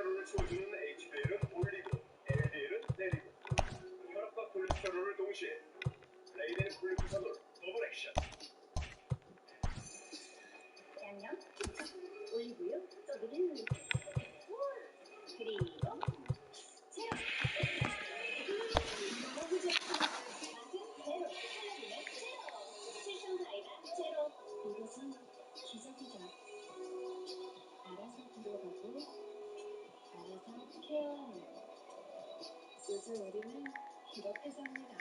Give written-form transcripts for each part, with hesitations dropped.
콜레스테롤을 채워주는 HDL은 올리고 LDL은 내리고 혈압과 콜레스테롤을 동시에 레이덴 글루코사놀 더블 액션. 양념, 올리브유, 또 누리누리. 그리고 제로. 너무 좋다. 맛은 제로. 칼로리는 제로. 칠성가이다 제로. 이것은 기적이죠. 알아서 들어가고 알아서 케어하는. 요즘 우리는 이렇게 삽니다.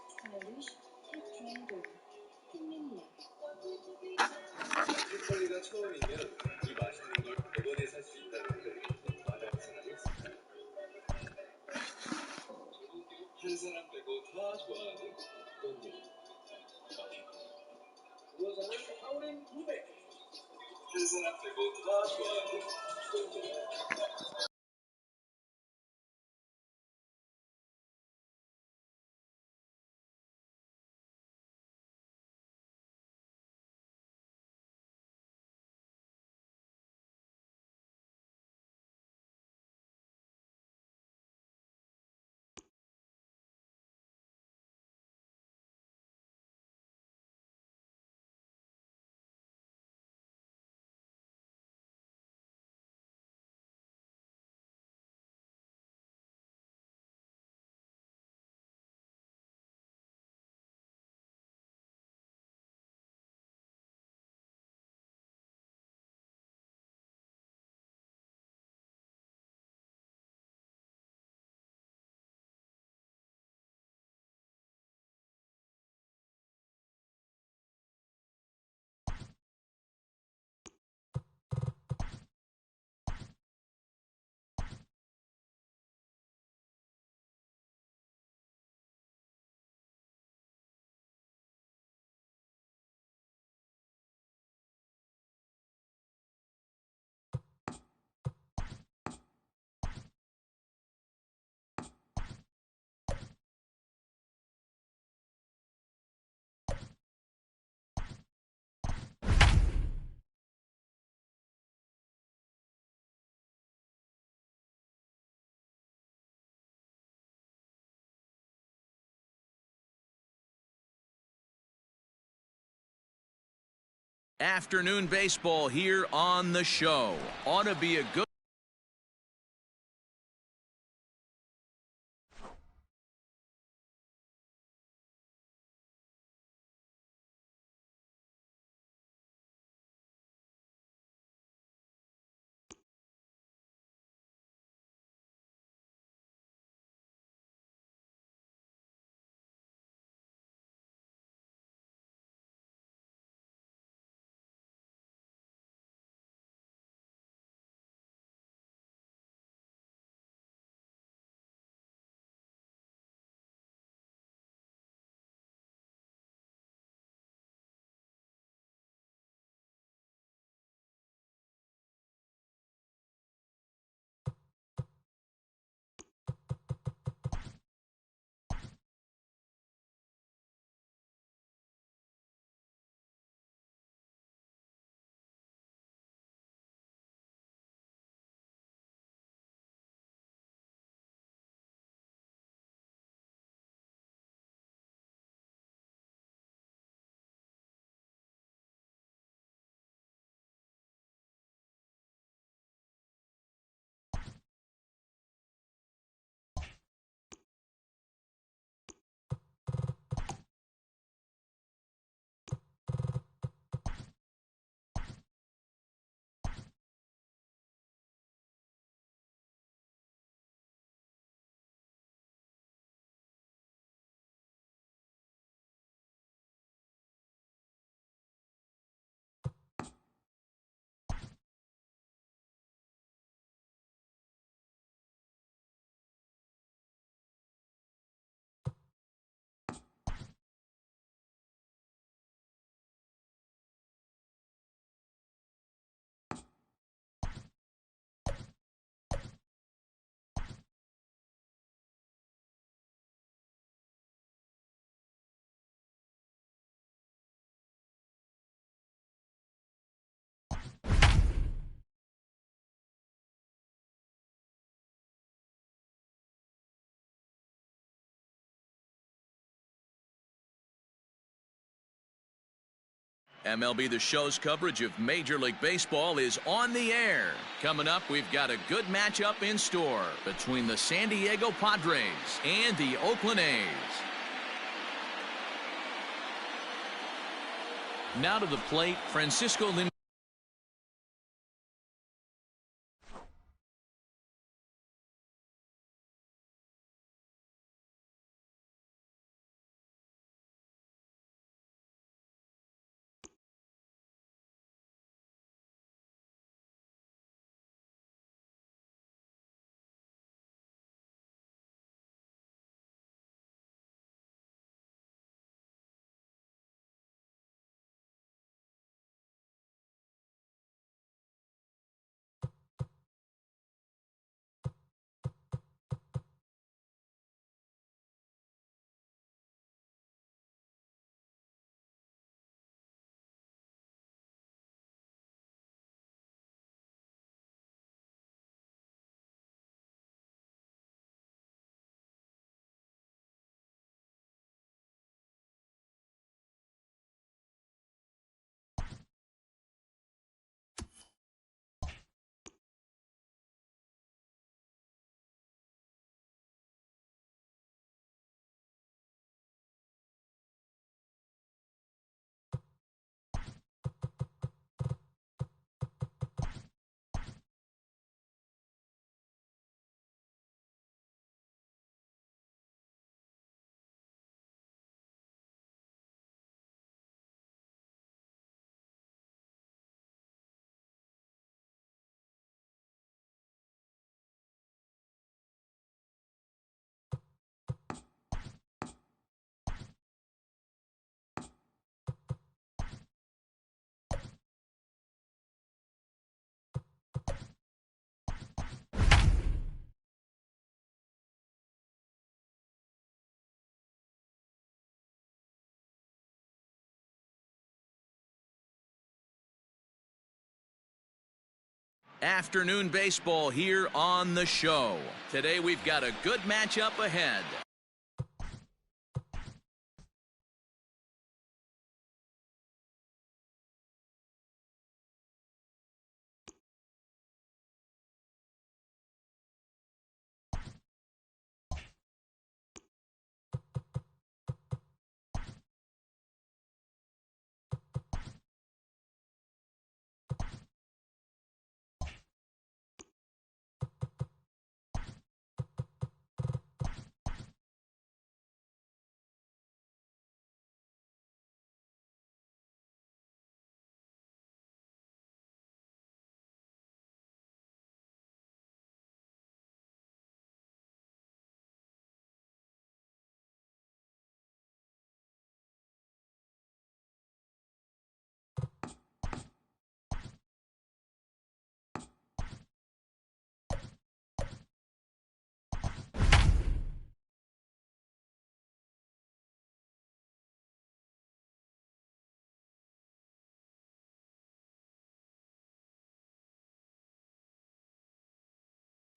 스타일리쉬 텍트렌드 흰민니야. 칠성이가 처음이면 이 맛있는 걸 100원에 살 수 있다는 걸 말하는 사람이 있을까? 한 사람 빼고 다 좋아하는 어떤 일? 그거는 타우린 200. 한 사람 빼고 다 좋아하는 어떤 일? Afternoon baseball here on the show. Ought to be a good MLB The Show's coverage of Major League Baseball is on the air. Coming up, we've got a good matchup in store between the San Diego Padres and the Oakland A's. Now to the plate, Francisco Lindor. Afternoon baseball here on the show. Today we've got a good matchup ahead.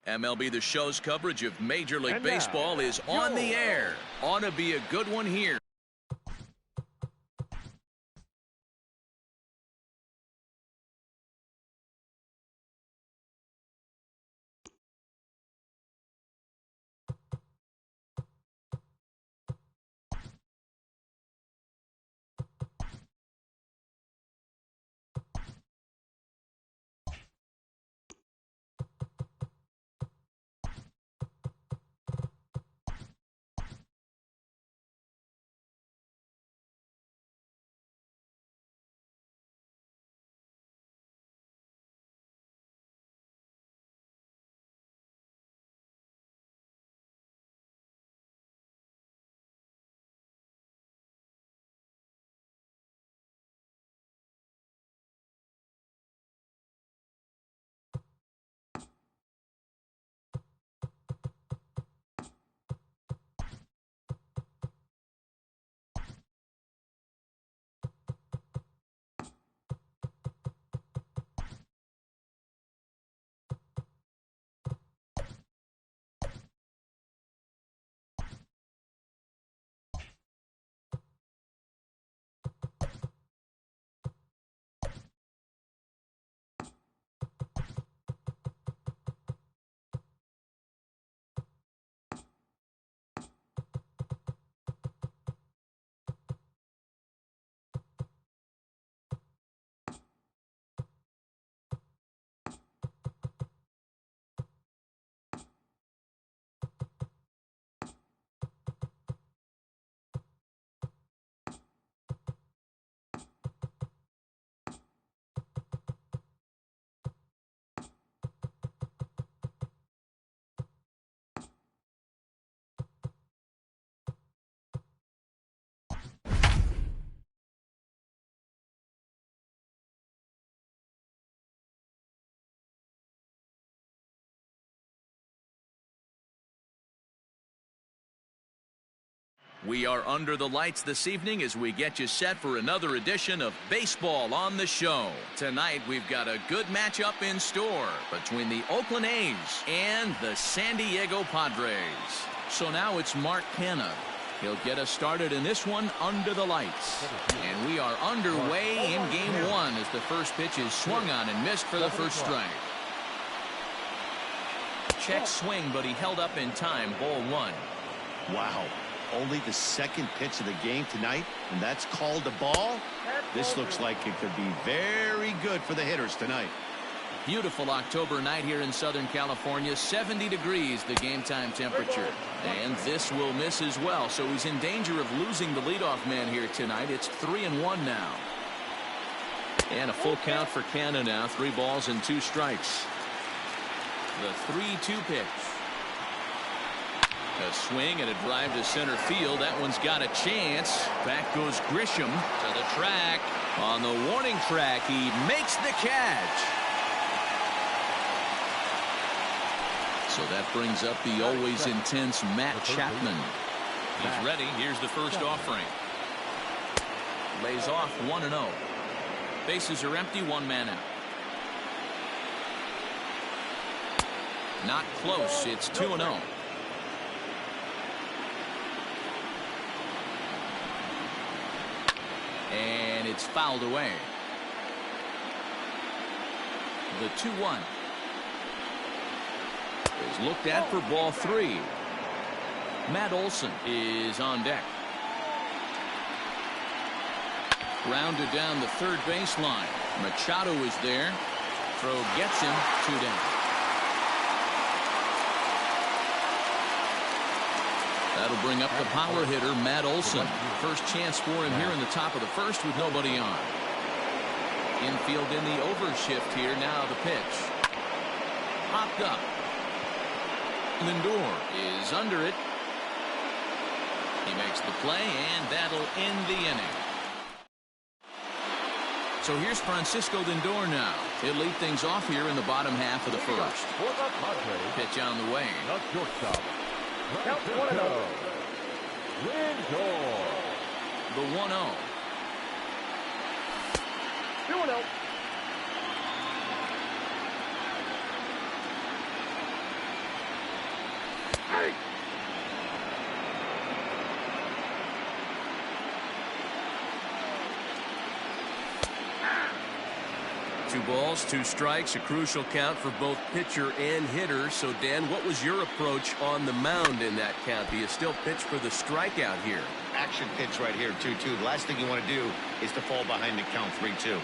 MLB The Show's coverage of Major League Baseball is on the air. Ought to be a good one here. We are under the lights this evening as we get you set for another edition of Baseball on the Show. Tonight, we've got a good matchup in store between the Oakland A's and the San Diego Padres. So now it's Mark Canha. He'll get us started in this one under the lights. And we are underway in game one as the first pitch is swung on and missed for the first strike. Check swing, but he held up in time. Ball one. Wow. Only the second pitch of the game tonight, and that's called a ball. This looks like it could be very good for the hitters tonight. Beautiful October night here in Southern California. 70 degrees the game time temperature. And this will miss as well, so he's in danger of losing the leadoff man here tonight. It's 3-1 now. And a full count for Canha now. 3 balls and 2 strikes. The 3-2 pitch. A swing and a drive to center field. That one's got a chance. Back goes Grisham to the track. On the warning track, he makes the catch. So that brings up the always intense Matt Chapman. He's ready. Here's the first offering. Lays off 1-0. Bases are empty, 1 man out. Not close. It's 2-0. And it's fouled away. The 2-1 is looked at for ball 3. Matt Olson is on deck. Grounded down the third baseline. Machado is there. Throw gets him. 2 down. That'll bring up the power hitter, Matt Olson. First chance for him here in the top of the first with nobody on. Infield in the overshift here. Now the pitch. Popped up. Lindor is under it. He makes the play, and that'll end the inning. So here's Francisco Lindor now. He'll lead things off here in the bottom half of the first. Pitch on the way. Count 1-0. Lindor. The 1-0. 2-0. Hey. 2 balls, 2 strikes, a crucial count for both pitcher and hitter. So, Dan, what was your approach on the mound in that count? Do you still pitch for the strikeout here? Action pitch right here, 2-2. The last thing you want to do is to fall behind the count 3-2.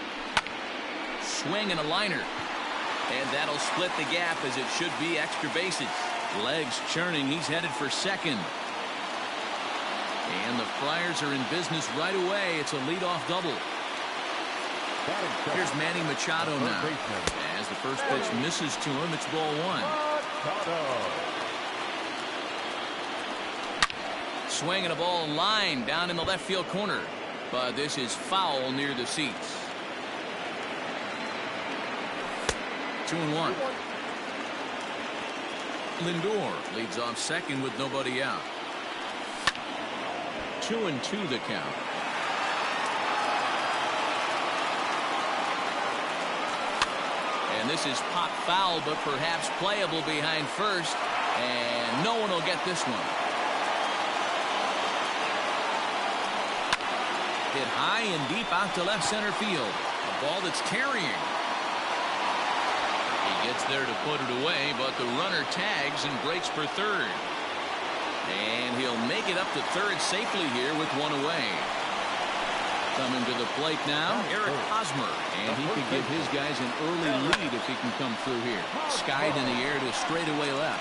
Swing and a liner. And that'll split the gap as it should be extra bases. Legs churning. He's headed for second. And the Friars are in business right away. It's a leadoff double. Here's Manny Machado now. As the first pitch misses to him, it's ball 1. Swing and a ball line down in the left field corner. But this is foul near the seats. 2-1. Lindor leads off second with nobody out. 2-2 the count. And this is pop foul, but perhaps playable behind first. And no one will get this one. Hit high and deep out to left center field. A ball that's carrying. He gets there to put it away, but the runner tags and breaks for third. And he'll make it up to third safely here with 1 away. Coming to the plate now, Eric Hosmer. And he could give his guys an early lead if he can come through here. Skied in the air to straightaway left.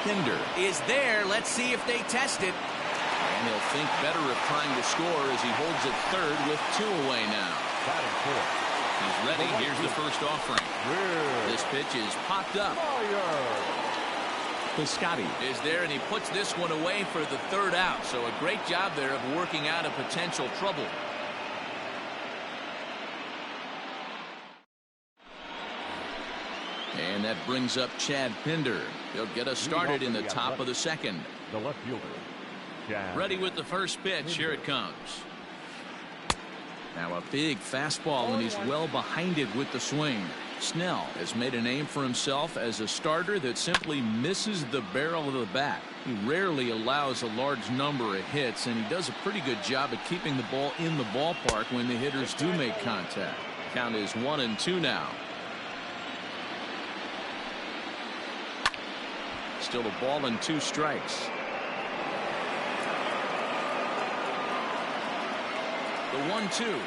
Pinder is there. Let's see if they test it. And he'll think better of trying to score as he holds it third with 2 away now. He's ready. Here's the first offering. This pitch is popped up. Piscotty is there, and he puts this one away for the third out. So a great job there of working out a potential trouble. And that brings up Chad Pinder. He'll get us started in the top of the second. The left fielder, jab. Ready with the first pitch. Here it comes. Now a big fastball, and he's well behind it with the swing. Snell has made a name for himself as a starter that simply misses the barrel of the bat. He rarely allows a large number of hits, and he does a pretty good job at keeping the ball in the ballpark when the hitters do make contact. Count is 1-2 now. Still a ball and 2 strikes. The 1-2.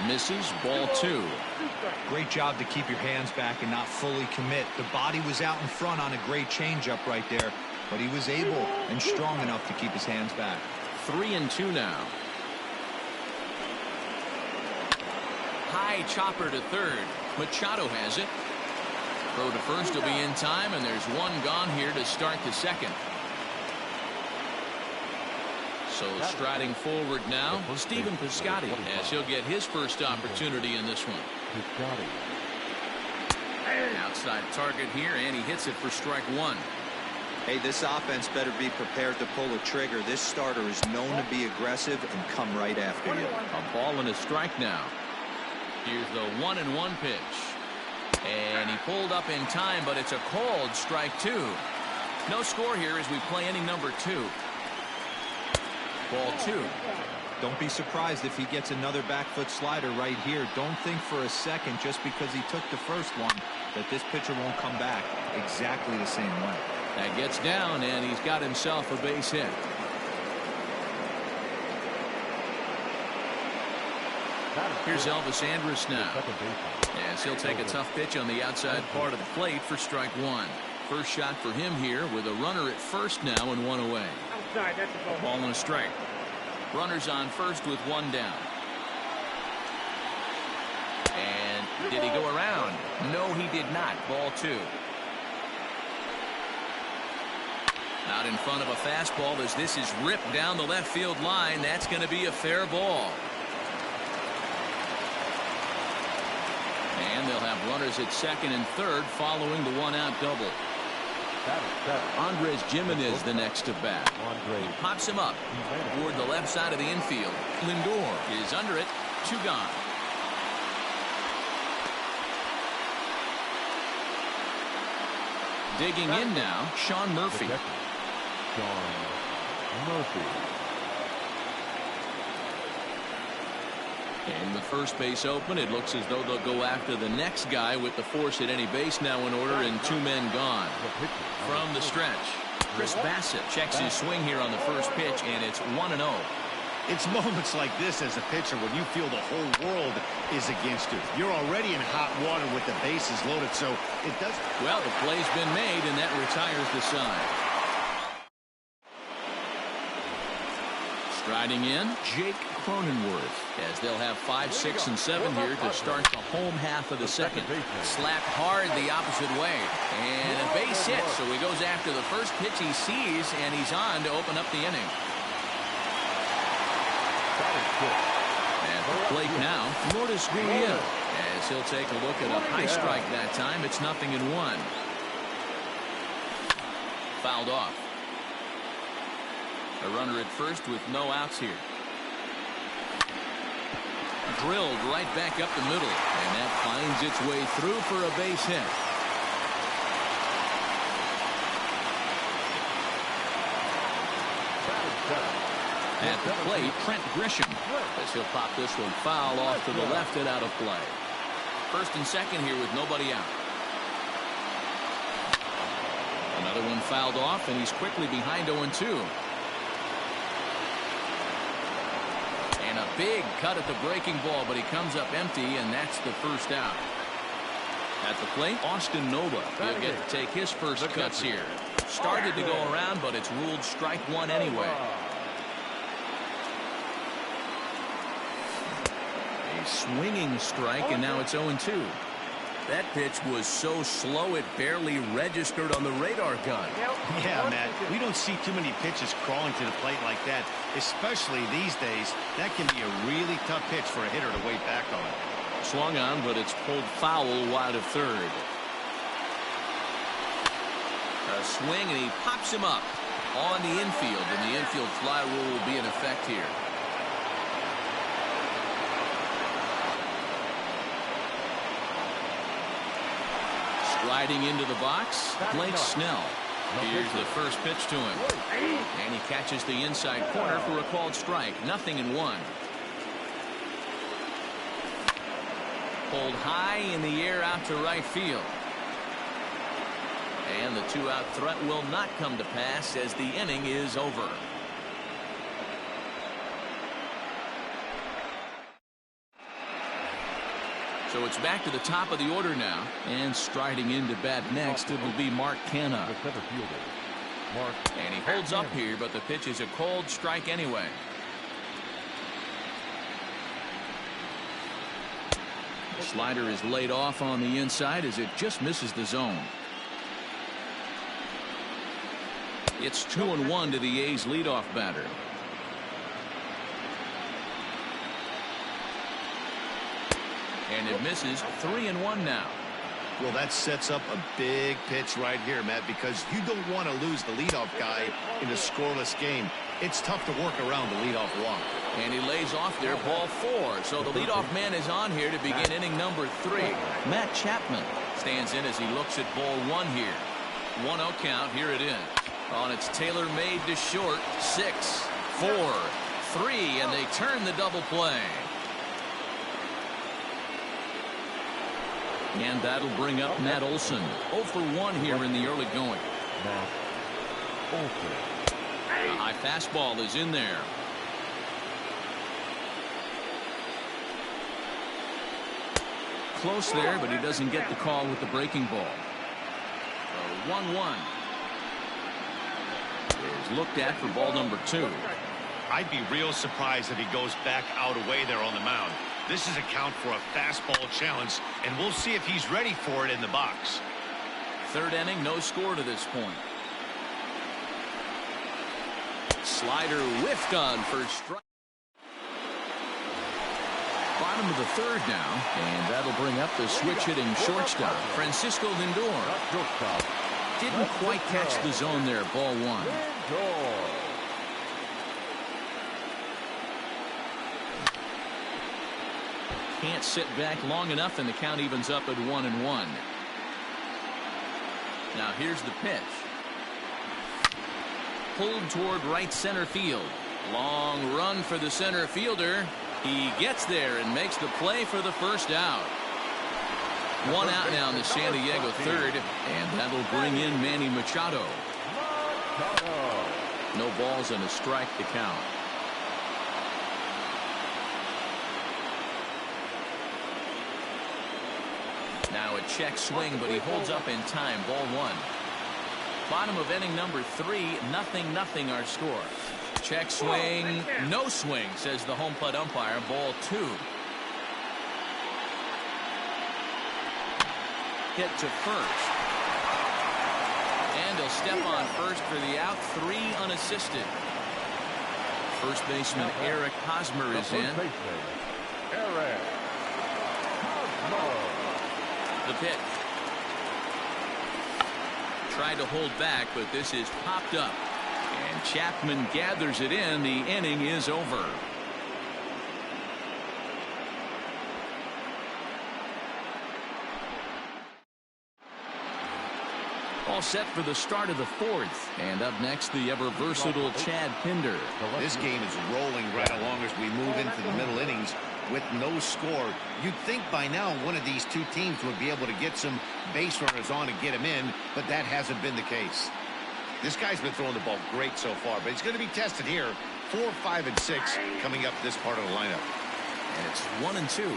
Misses, ball 2. Great job to keep your hands back and not fully commit. The body was out in front on a great changeup right there, but he was able and strong enough to keep his hands back. 3-2 now. High chopper to third. Machado has it. Throw to first will be in time, and there's one gone here to start the second. So striding forward now, Stephen Piscotty, as he'll get his first opportunity in this one. Outside target here, and he hits it for strike 1. Hey, this offense better be prepared to pull a trigger. This starter is known to be aggressive and come right after you. A ball and a strike now. Here's the 1-1 pitch. And he pulled up in time, but it's a cold strike 2. No score here as we play inning number 2. Ball 2. Don't be surprised if he gets another back foot slider right here. Don't think for a second, just because he took the first one, that this pitcher won't come back exactly the same way. That gets down, and he's got himself a base hit. Here's Elvis Andrus now, as he'll take a tough pitch on the outside part of the plate for strike 1. First shot for him here with a runner at first now and 1 away. A ball and a strike. Runners on first with 1 down. And did he go around? No, he did not. Ball 2. Out in front of a fastball as this is ripped down the left field line. That's going to be a fair ball. And they'll have runners at second and third following the 1-out double. Andres Gimenez the next to bat. He pops him up toward the left side of the infield. Lindor is under it. 2 gone. Digging in now, Sean Murphy. And with first base open, it looks as though they'll go after the next guy with the force at any base now in order and 2 men gone. From the stretch, Chris Bassett checks his swing here on the first pitch, and it's 1-0. It's moments like this as a pitcher when you feel the whole world is against you. You're already in hot water with the bases loaded, so it does. Well, the play's been made, and that retires the side. Striding in, Jake Cronenworth, as they'll have 5, 6, and 7 here to start the home half of the second. Slapped hard the opposite way, and a base hit, so he goes after the first pitch he sees, and he's on to open up the inning. At the plate now, Lourdes Gurriel, as he'll take a look at a high strike that time. It's 0-1. Fouled off. A runner at first with no outs here. Drilled right back up the middle, and that finds its way through for a base hit. At the plate, Trent Grisham, as he'll pop this one foul off to the left and out of play. First and second here with nobody out. Another one fouled off, and he's quickly behind 0-2. And a big cut at the breaking ball, but he comes up empty, and that's the first out. At the plate, Austin Nova will get to take his first cuts here. Started to go around, but it's ruled strike 1 anyway. A swinging strike, and now it's 0-2. That pitch was so slow it barely registered on the radar gun. Yeah, Matt, we don't see too many pitches crawling to the plate like that, especially these days. That can be a really tough pitch for a hitter to wait back on. Swung on, but it's pulled foul wide of third. A swing, and he pops him up. on the infield, and the infield fly rule will be in effect here. Striding into the box, Blake Snell. Here's the first pitch to him. And he catches the inside corner for a called strike. 0-1. Pulled high in the air out to right field. And the two-out threat will not come to pass as the inning is over. So it's back to the top of the order now. And striding into bat next, it will be Mark Canha. And he holds up here, but the pitch is a cold strike anyway. The slider is laid off on the inside as it just misses the zone. It's 2-1 to the A's leadoff batter. And it misses. 3-1 now. Well, that sets up a big pitch right here, Matt, because you don't want to lose the leadoff guy in a scoreless game. It's tough to work around the leadoff walk. And he lays off there, ball 4. So the leadoff man is on here to begin inning number 3. Matt Chapman stands in as he looks at ball 1 here. 1-0 count. Here it is. On its tailor-made to short. 6, 4, 3, and they turn the double play. And that'll bring up Matt Olson. 0 for 1 here in the early going. A high fastball is in there. Close there, but he doesn't get the call with the breaking ball. 1-1 is looked at for ball number 2. I'd be real surprised if he goes back out away there on the mound. This is a count for a fastball challenge, and we'll see if he's ready for it in the box. Third inning, no score to this point. Slider whiffed on first strike. Bottom of the third now, and that'll bring up the switch-hitting shortstop, Francisco Lindor. Didn't quite catch the zone there, ball 1. Can't sit back long enough, and the count evens up at 1-1. Now here's the pitch. Pulled toward right center field. Long run for the center fielder. He gets there and makes the play for the first out. 1 out now in the San Diego third, and that'll bring in Manny Machado. No balls and a strike to count. Now a check swing, but he holds up in time. Ball 1. Bottom of inning number 3. 0-0 our score. Check swing. No swing, says the home plate umpire. Ball 2. Hit to first. And he'll step on first for the out. 3 unassisted. First baseman Eric Hosmer is in. Eric Hosmer. The pitch. Tried to hold back, but this is popped up. And Chapman gathers it in. The inning is over. All set for the start of the 4th. And up next, the ever-versatile Chad Pinder. This game is rolling right along as we move into the middle innings with no score. You'd think by now one of these two teams would be able to get some base runners on and get him in, but that hasn't been the case. This guy's been throwing the ball great so far, but he's going to be tested here. 4, 5, and 6 coming up this part of the lineup. And it's 1-2.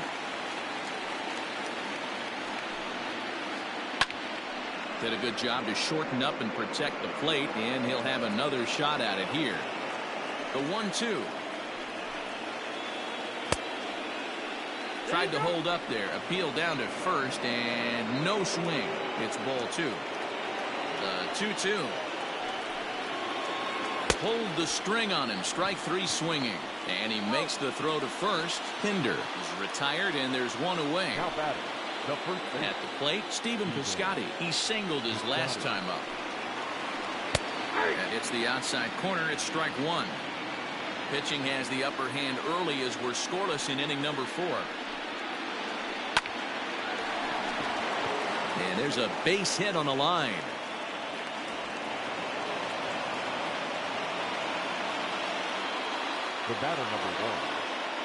Did a good job to shorten up and protect the plate, and he'll have another shot at it here. The 1-2. Tried to hold up there. Appeal down to first, and no swing. It's ball 2. The 2-2. Pulled the string on him. Strike 3 swinging. And he makes the throw to first. Pinder is retired, and there's 1 away. How about it? The first At the plate, Stephen Piscotty. He singled his last time up. And it's the outside corner. It's strike one. Pitching has the upper hand early as we're scoreless in inning number 4. And there's a base hit on the line. The batter, number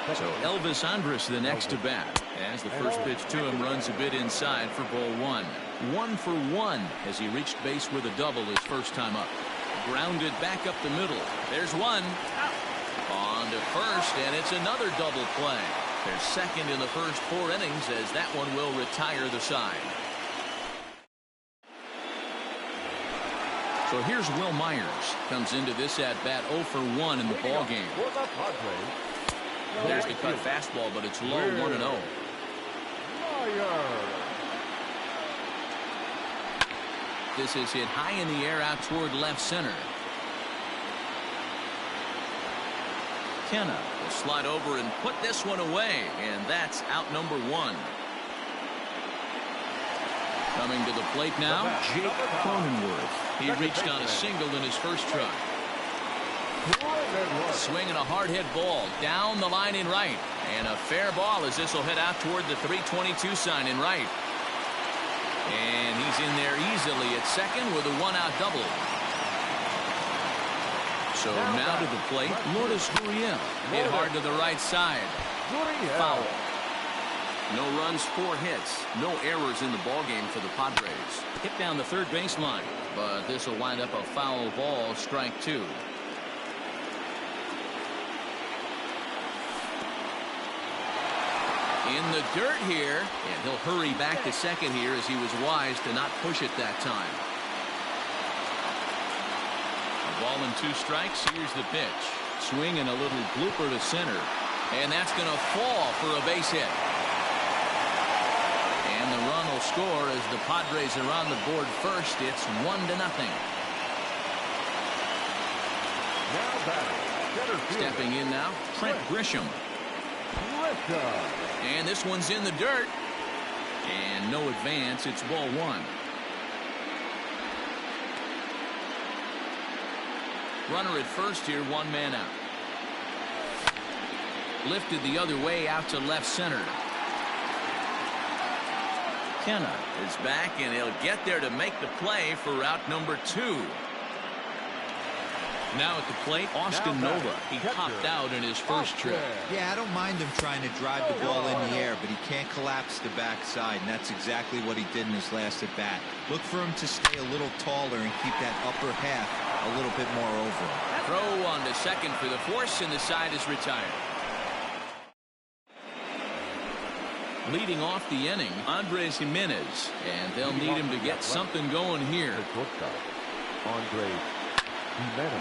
1. So Elvis Andrus the next to bat as the first pitch to him runs a bit inside for ball 1. 1 for 1 as he reached base with a double his first time up. Grounded back up the middle. There's one. On to first, and it's another double play. They're second in the first 4 innings as that one will retire the side. So here's Will Myers. Comes into this at bat 0 for 1 in the ball game. For the Padres, There's the cut fastball, but it's low 1-0. Myers. This is hit high in the air out toward left center. Kenna will slide over and put this one away, and that's out number 1. Coming to the plate now, Jake Cronenworth. He reached on a single in his first try. Swinging a hard hit ball down the line in right, and a fair ball as this will head out toward the 322 sign in right. And he's in there easily at second with a 1-out double. So now to the plate, Lourdes Gurriel. Hit hard to the right side. Foul. No runs, 4 hits, no errors in the ball game for the Padres. Hit down the third baseline, but this will wind up a foul ball, strike 2. In the dirt here, and he'll hurry back to second here as he was wise to not push it that time. A ball and 2 strikes. Here's the pitch. Swing and a little blooper to center, and that's going to fall for a base hit. And the run will score as the Padres are on the board first. It's 1-0. Now batting, Stepping in now, Trent Grisham. And this one's in the dirt. And no advance. It's ball 1. Runner at first here, 1 man out. Lifted the other way out to left center. Kenna is back, and he'll get there to make the play for out number 2. Now at the plate, Austin Nova. He popped out in his first trip. Yeah, I don't mind him trying to drive the ball in the air, but he can't collapse the backside, and that's exactly what he did in his last at bat. Look for him to stay a little taller and keep that upper half a little bit more over him. Throw on to second for the force, and the side is retired. Leading off the inning, Andres Jimenez, and they'll need him to get something going here.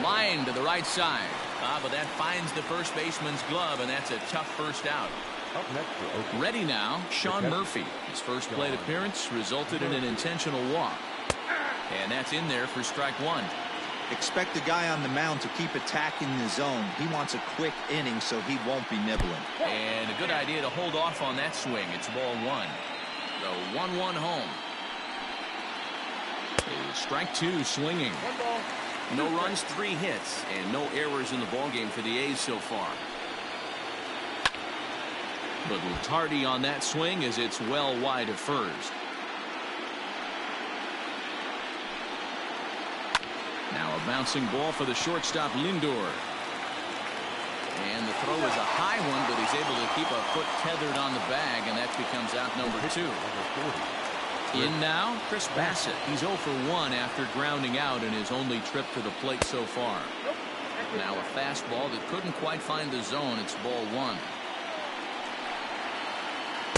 Line to the right side. But that finds the first baseman's glove, and that's a tough first out. Ready now, Sean Murphy. His first plate appearance resulted in an intentional walk. And that's in there for strike 1. Expect the guy on the mound to keep attacking the zone. He wants a quick inning so he won't be nibbling. And a good idea to hold off on that swing. It's ball 1. The 1-1 home. Strike 2 swinging. No runs, 3 hits, and no errors in the ballgame for the A's so far. Little tardy on that swing as it's well wide of first. Now a bouncing ball for the shortstop Lindor. And the throw is a high one, but he's able to keep a foot tethered on the bag, and that becomes out number 2. In now, Chris Bassett. He's 0 for 1 after grounding out in his only trip to the plate so far. Now a fastball that couldn't quite find the zone. It's ball 1.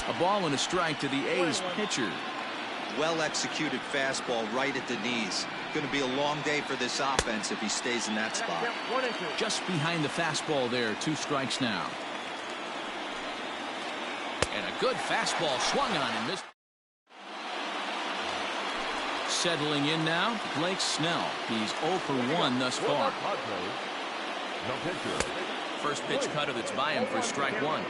A ball and a strike to the A's pitcher. Well executed fastball right at the knees. Going to be a long day for this offense if he stays in that spot. Just behind the fastball there. 2 strikes now. And a good fastball swung on and missed. Settling in now, Blake Snell. He's 0 for 1 thus far. First pitch cut of it's by him for strike 1.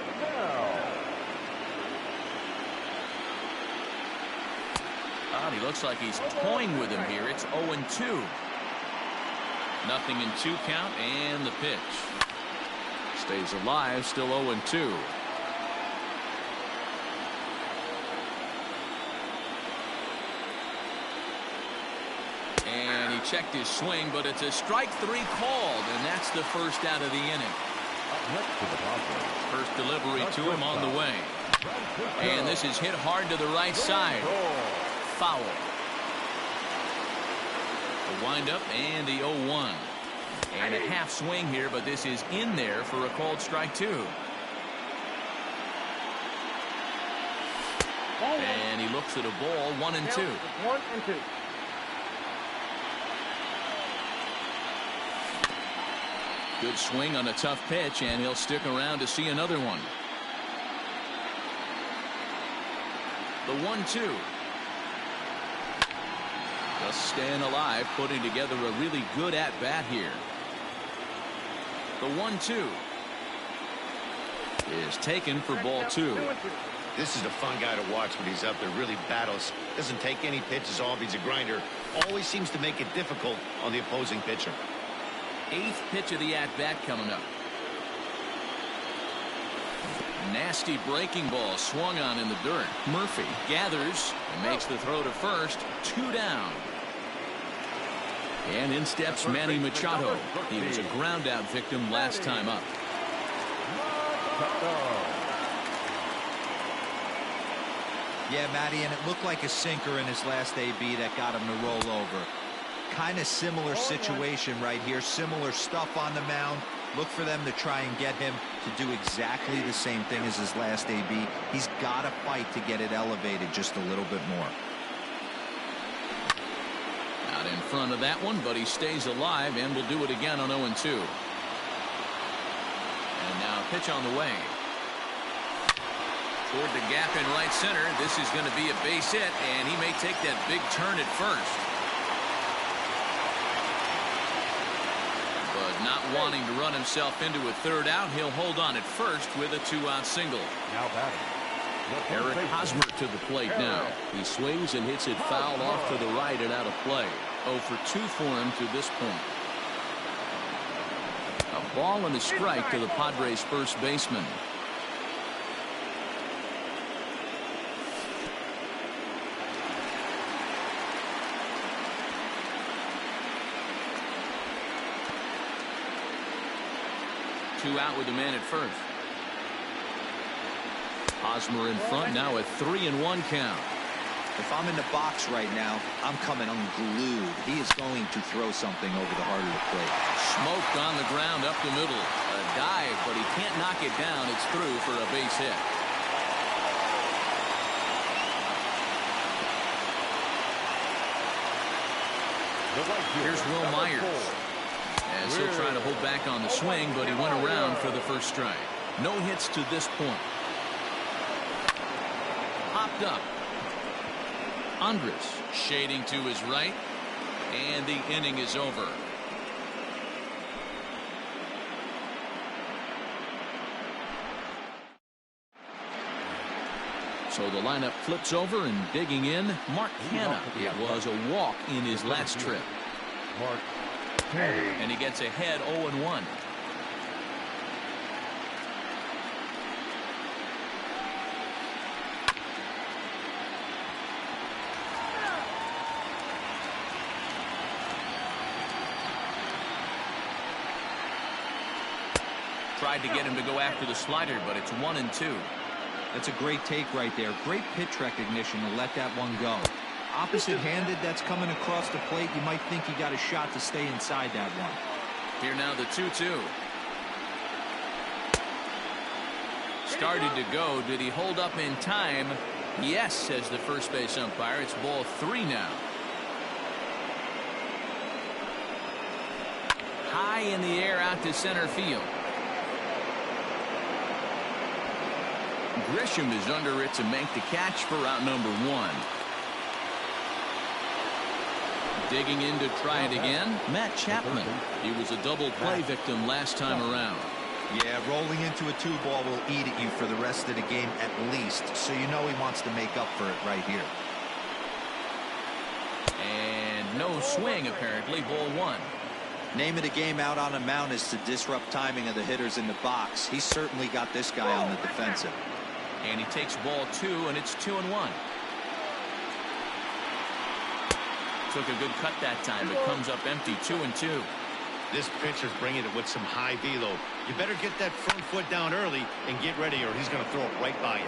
He looks like he's toying with him here. It's 0-2. 0-2 count, and the pitch. Stays alive, still 0-2. And he checked his swing, but it's a strike 3 called, and that's the first out of the inning. Up next to the Padres. First delivery to him on the way. And this is hit hard to the right side. Foul. The windup and the 0-1. And a half swing here, but this is in there for a called strike 2. And he looks at a ball, 1-2. 1-2. Good swing on a tough pitch, and he'll stick around to see another one. The 1-2. Just staying alive, putting together a really good at-bat here. The 1-2 is taken for ball 2. This is a fun guy to watch when he's up there. Really battles. Doesn't take any pitches off. He's a grinder. Always seems to make it difficult on the opposing pitcher. 8th pitch of the at-bat coming up. Nasty breaking ball swung on in the dirt. Murphy gathers and makes the throw to first. 2 down. And in steps Manny Machado. He was a ground out victim last time up. Yeah, Matty, and it looked like a sinker in his last AB that got him to roll over. Kind of similar situation right here. Similar stuff on the mound. Look for them to try and get him to do exactly the same thing as his last AB. He's got to fight to get it elevated just a little bit more. Out in front of that one, but he stays alive and will do it again on 0-2. And now a pitch on the way. Toward the gap in right center. This is going to be a base hit, and he may take that big turn at first. But not wanting to run himself into a third out, he'll hold on at first with a 2-out single. Now batting. Eric Hosmer to the plate now. He swings and hits it foul off to the right and out of play. 0 for 2 for him to this point. A ball and a strike to the Padres' first baseman. Two out with the man at first. Hosmer in front now at 3-1 count. If I'm in the box right now, I'm coming unglued. He is going to throw something over the heart of the plate. Smoked on the ground up the middle. A dive, but he can't knock it down. It's through for a base hit. Here's Will Myers. As he'll try to hold back on the swing, but he went around for the first strike. No hits to this point. Popped up. Andres shading to his right, and the inning is over. So the lineup flips over, and digging in, Mark Canha. It was a walk in his last trip. Mark. And he gets ahead 0-1. Tried to get him to go after the slider, but it's 1-2. That's a great take right there. Great pitch recognition to let that one go. Opposite-handed, that's coming across the plate. You might think he got a shot to stay inside that one. Here now the 2-2. Started to go. Did he hold up in time? Yes, says the first base umpire. It's ball 3 now. High in the air out to center field. Grisham is under it to make the catch for out number 1. Digging in to try it again, Matt Chapman. He was a double play victim last time around. Yeah, rolling into a 2-ball will eat at you for the rest of the game at least, so you know he wants to make up for it right here. And no swing apparently, ball 1. Name of the game out on a mound is to disrupt timing of the hitters in the box. He certainly got this guy on the defensive. And he takes ball 2, and it's 2-1. Took a good cut that time, but comes up empty. 2-2. This pitcher's bringing it with some high velo. You better get that front foot down early and get ready, or he's going to throw it right by you.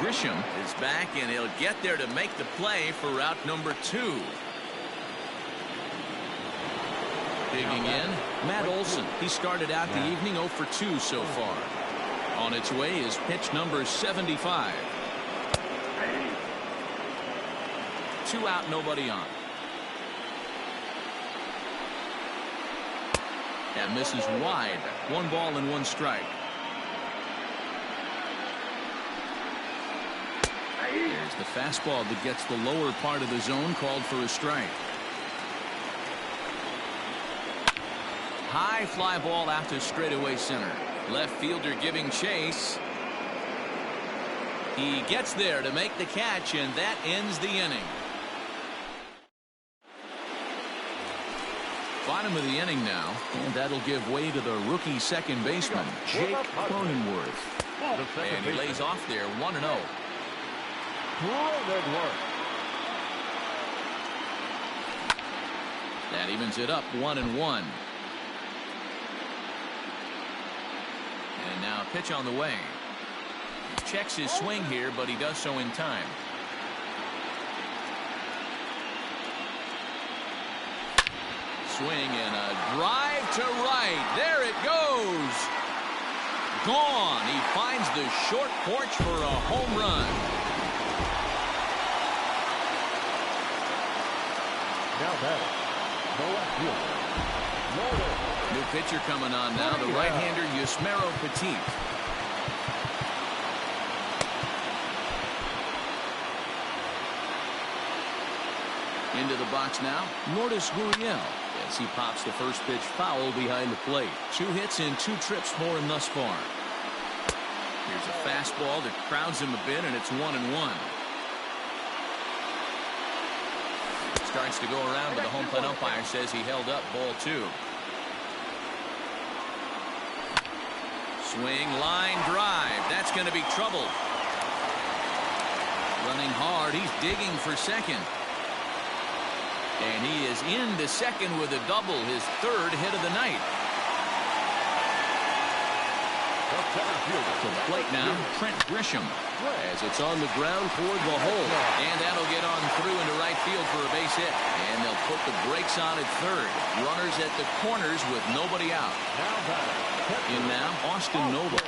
Grisham is back, and he'll get there to make the play for route number 2. Digging in, Matt Olson. He started out the evening 0 for 2 so far. On its way is pitch number 75. 2 out, nobody on. That misses wide. 1 ball and 1 strike. There's the fastball that gets the lower part of the zone, called for a strike. High fly ball out to straightaway center. Left fielder giving chase. He gets there to make the catch, and that ends the inning. Bottom of the inning now, and that'll give way to the rookie second baseman, Jake Cronenworth. And he lays off there 1-0. That evens it up 1-1. And now a pitch on the way. Checks his swing here, but he does so in time. Swing and a drive to right. There it goes. Gone. He finds the short porch for a home run. Now batting, the left fielder, New pitcher coming on now, the right-hander Yusmeiro Petit. Into the box now, Lourdes Gurriel, as he pops the first pitch foul behind the plate. 2 hits in 2 trips for him thus far. Here's a fastball that crowds him a bit, and it's 1-1. Starts to go around, but the home plate umpire says he held up ball 2. Swing, line drive. That's going to be trouble. Running hard. He's digging for second. And he is into second with a double, his 3rd hit of the night. To the plate now, Trent Grisham, as it's on the ground toward the hole. And that'll get on through into right field for a base hit. And they'll put the brakes on at 3rd. Runners at the corners with nobody out. In now, Austin Noble.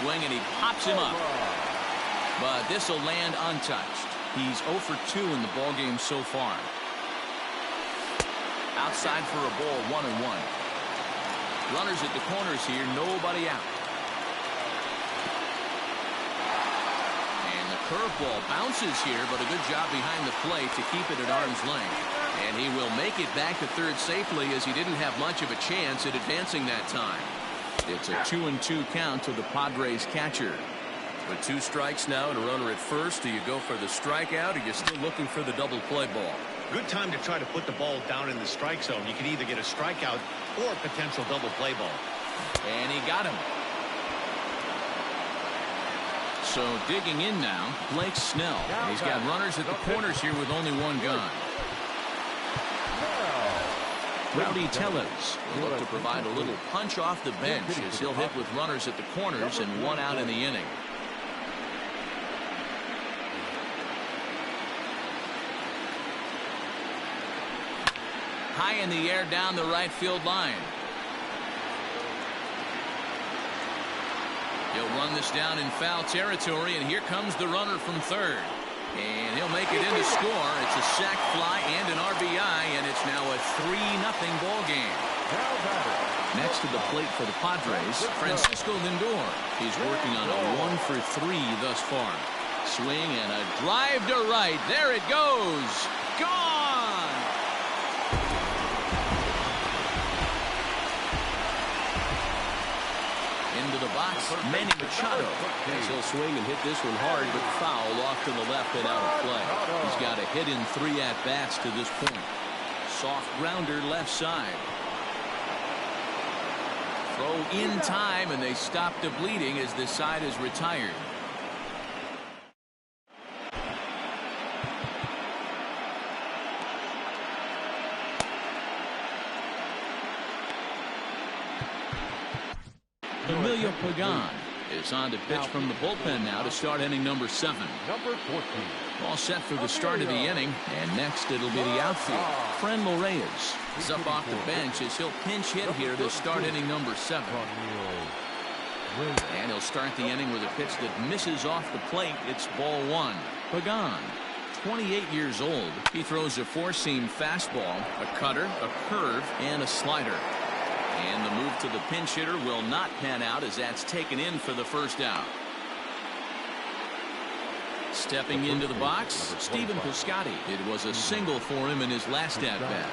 Swing, and he pops him up. But this will land untouched. He's 0 for 2 in the ballgame so far. Outside for a ball, 1-1. Runners at the corners here, nobody out. And the curveball bounces here, but a good job behind the plate to keep it at arm's length. And he will make it back to 3rd safely, as he didn't have much of a chance at advancing that time. It's a 2-2 count to the Padres catcher. With 2 strikes now and a runner at first, do you go for the strikeout, or are you still looking for the double play ball? Good time to try to put the ball down in the strike zone. You can either get a strikeout or a potential double play ball. And he got him. So digging in now, Blake Snell. And he's got runners at the corners here with only 1 gone. Rowdy Tellez will look to provide a little punch off the bench as he'll hit with runners at the corners and 1 out in the inning. High in the air down the right field line. He'll run this down in foul territory, and here comes the runner from 3rd. And he'll make it in to score. It's a sac fly and an RBI, and it's now a 3-0 ball game. Next to the plate for the Padres, Francisco Lindor. He's working on a 1 for 3 thus far. Swing and a drive to right. There it goes. Gone! Into the box, Manny Machado. He'll swing and hit this one hard, but foul off to the left and out of play. He's got a hit in 3 at-bats to this point. Soft grounder left side. Throw in time, and they stop the bleeding as this side is retired. Emilio Pagan is on to pitch from the bullpen now to start inning number 7. Number 14. All set for the start of the inning, and next it'll be the outfield. Franmil Reyes is up off the bench as he'll pinch hit here to start inning number 7. And he'll start the inning with a pitch that misses off the plate. It's ball 1. Pagan, 28 years old. He throws a 4-seam fastball, a cutter, a curve, and a slider. And the move to the pinch hitter will not pan out as that's taken in for the first out. Stepping into the box, Stephen Piscotty. It was a single for him in his last at-bat.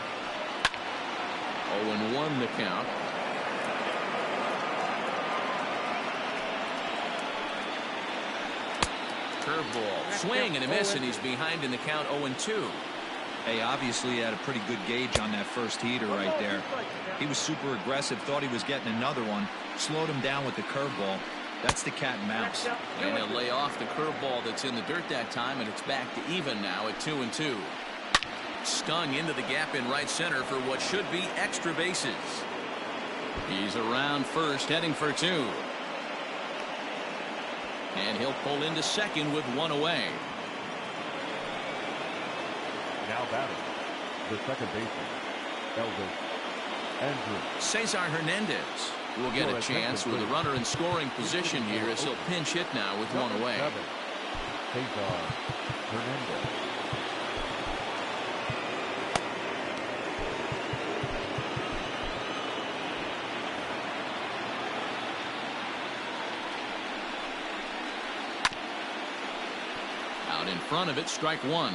0-1 the count. Curveball, swing and a miss, and he's behind in the count 0-2. Hey, obviously he had a pretty good gauge on that first heater right there. He was super aggressive, thought he was getting another one, slowed him down with the curveball. That's the cat and mouse. And he'll lay off the curveball that's in the dirt that time, and it's back to even now at 2-2. Stung into the gap in right center for what should be extra bases. He's around first, heading for 2. And he'll pull into second with 1 away. Now batting, the second baseman, Elvis Andrus. Cesar Hernandez will get a chance with a runner in scoring position here as he'll pinch hit now with 1 away. Cesar Hernandez. Out in front of it, strike 1.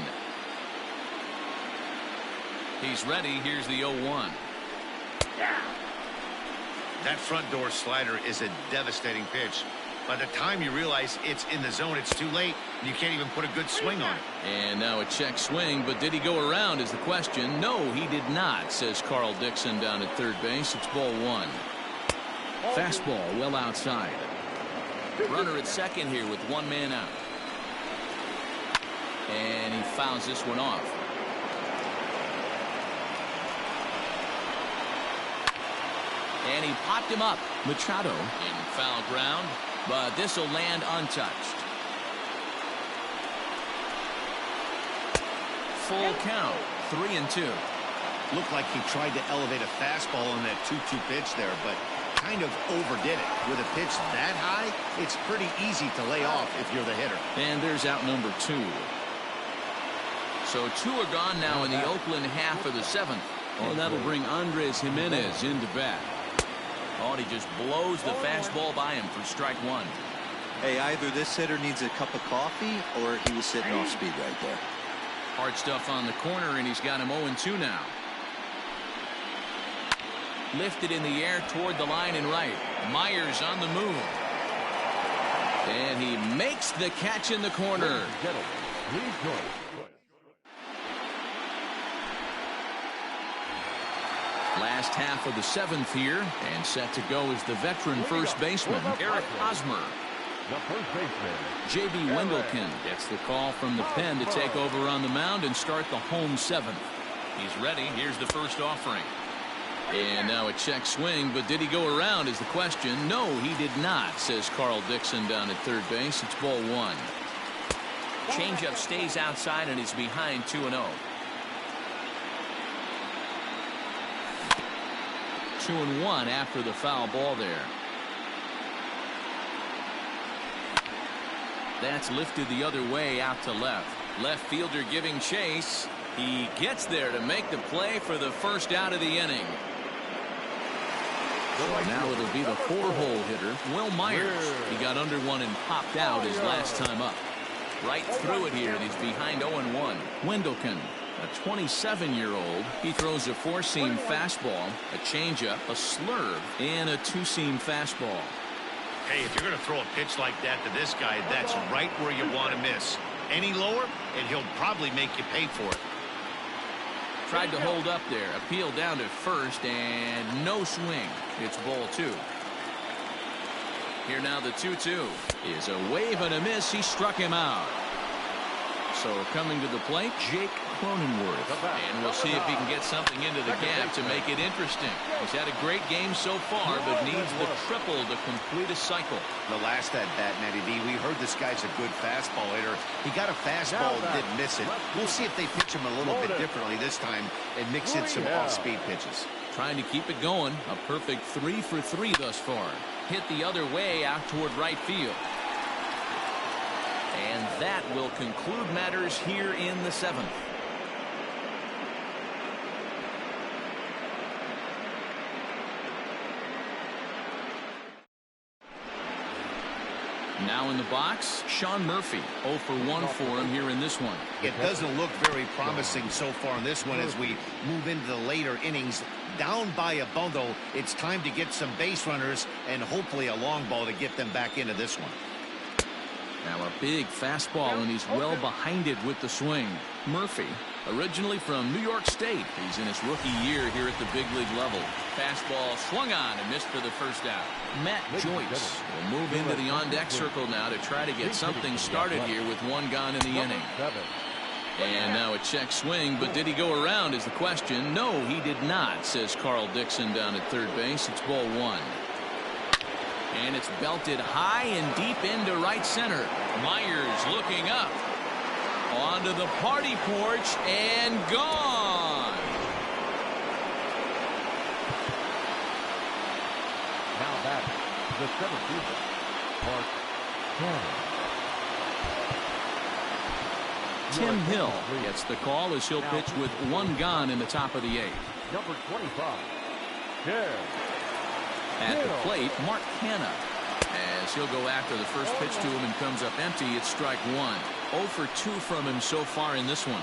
He's ready. Here's the 0-1. That front door slider is a devastating pitch. By the time you realize it's in the zone, it's too late. You can't even put a good swing on it. And now a check swing, but did he go around is the question. No, he did not, says Carl Dixon down at third base. It's ball 1. Fastball well outside. Runner at second here with 1 man out. And he fouls this one off. And he popped him up. Machado in foul ground, but this will land untouched. Full count, 3-2. Looked like he tried to elevate a fastball on that 2-2 pitch there, but kind of overdid it. With a pitch that high, it's pretty easy to lay off if you're the hitter. And there's out number 2. So 2 are gone now in the Oakland half of the 7th. And that'll bring Andres Jimenez into bat. Oh, he just blows the fastball by him for strike 1. Hey, either this hitter needs a cup of coffee or he was sitting off speed right there. Hard stuff on the corner, and he's got him 0-2 now. Lifted in the air toward the line and right. Myers on the move. And he makes the catch in the corner. Last half of the 7th here, and set to go is the veteran first baseman, Eric Hosmer. The first baseman, J.B. Wendelken gets the call from the pen to take over on the mound and start the home 7th. He's ready. Here's the first offering. And now a check swing, but did he go around is the question. No, he did not, says Carl Dixon down at third base. It's ball 1. Changeup stays outside and he's behind 2-0. 2-1 after the foul ball there. That's lifted the other way out to left. Left fielder giving chase. He gets there to make the play for the first out of the inning. So now it'll be the 4-hole hitter, Will Myers. He got under one and popped out his last time up. Right through it here, and he's behind 0-1. Wendelken, a 27-year-old. He throws a 4-seam fastball, a changeup, a slurve, and a 2-seam fastball. Hey, if you're going to throw a pitch like that to this guy, that's right where you want to miss. Any lower, and he'll probably make you pay for it. Tried to hold up there. Appeal down to first, and no swing. It's ball 2. Here now the 2-2 is a wave and a miss. He struck him out. So coming to the plate, Jake Cronenworth. And we'll see if he can get something into the gap to make it interesting. He's had a great game so far, but needs the triple to complete a cycle. The last at bat, Matty D, we heard this guy's a good fastball hitter. He got a fastball and didn't miss it. We'll see if they pitch him a little bit differently this time and mix in some off-speed pitches. Trying to keep it going. A perfect 3 for 3 thus far. Hit the other way out toward right field. And that will conclude matters here in the 7th. Now in the box, Sean Murphy. 0 for 1 for him here in this one. It doesn't look very promising so far in this one as we move into the later innings. Down by a bundle, it's time to get some base runners and hopefully a long ball to get them back into this one. Now a big fastball, and he's well behind it with the swing. Murphy, originally from New York State. He's in his rookie year here at the big league level. Fastball swung on and missed for the first out. Matt Joyce will move into the on-deck circle now to try to get something started here with 1 gone in the inning. And now a check swing, but did he go around is the question. No, he did not, says Carl Dixon down at third base. It's ball 1. And it's belted high and deep into right center. Myers looking up. Onto the party porch and gone. Now back to the center fielder, Mark Cannon. Tim Hill gets the call as he'll pitch with 1 gone in the top of the 8th. Number 25, Pierre. At the plate, Mark Canna. As he'll go after the first pitch to him and comes up empty, it's strike 1. 0 for 2 from him so far in this one.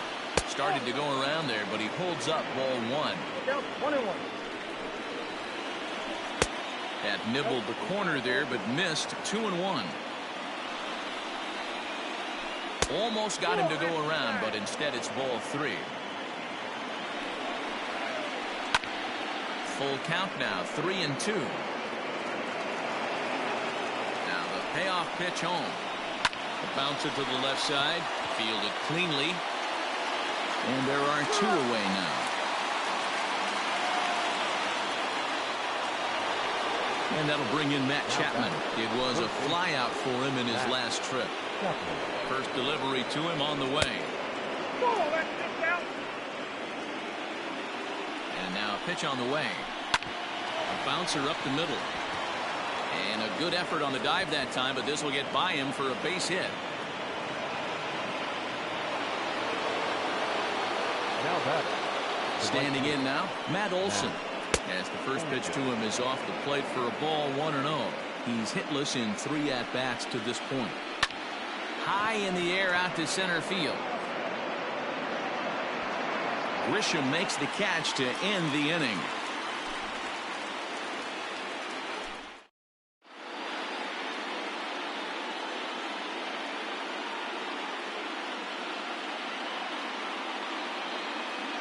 Started to go around there, but he holds up ball 1. That nibbled the corner there, but missed. 2-1. Almost got him to go around, but instead it's ball 3. Full count now, 3-2. Now the payoff pitch home. The bouncer to the left side, fielded cleanly. And there are 2 away now. And that'll bring in Matt Chapman. It was a flyout for him in his last trip. First delivery to him on the way. And now a pitch on the way. A bouncer up the middle. And a good effort on the dive that time, but this will get by him for a base hit. Now back. Standing in now, Matt Olson. As the first pitch to him is off the plate for a ball 1-0. He's hitless in 3 at-bats to this point. High in the air out to center field. Grisham makes the catch to end the inning.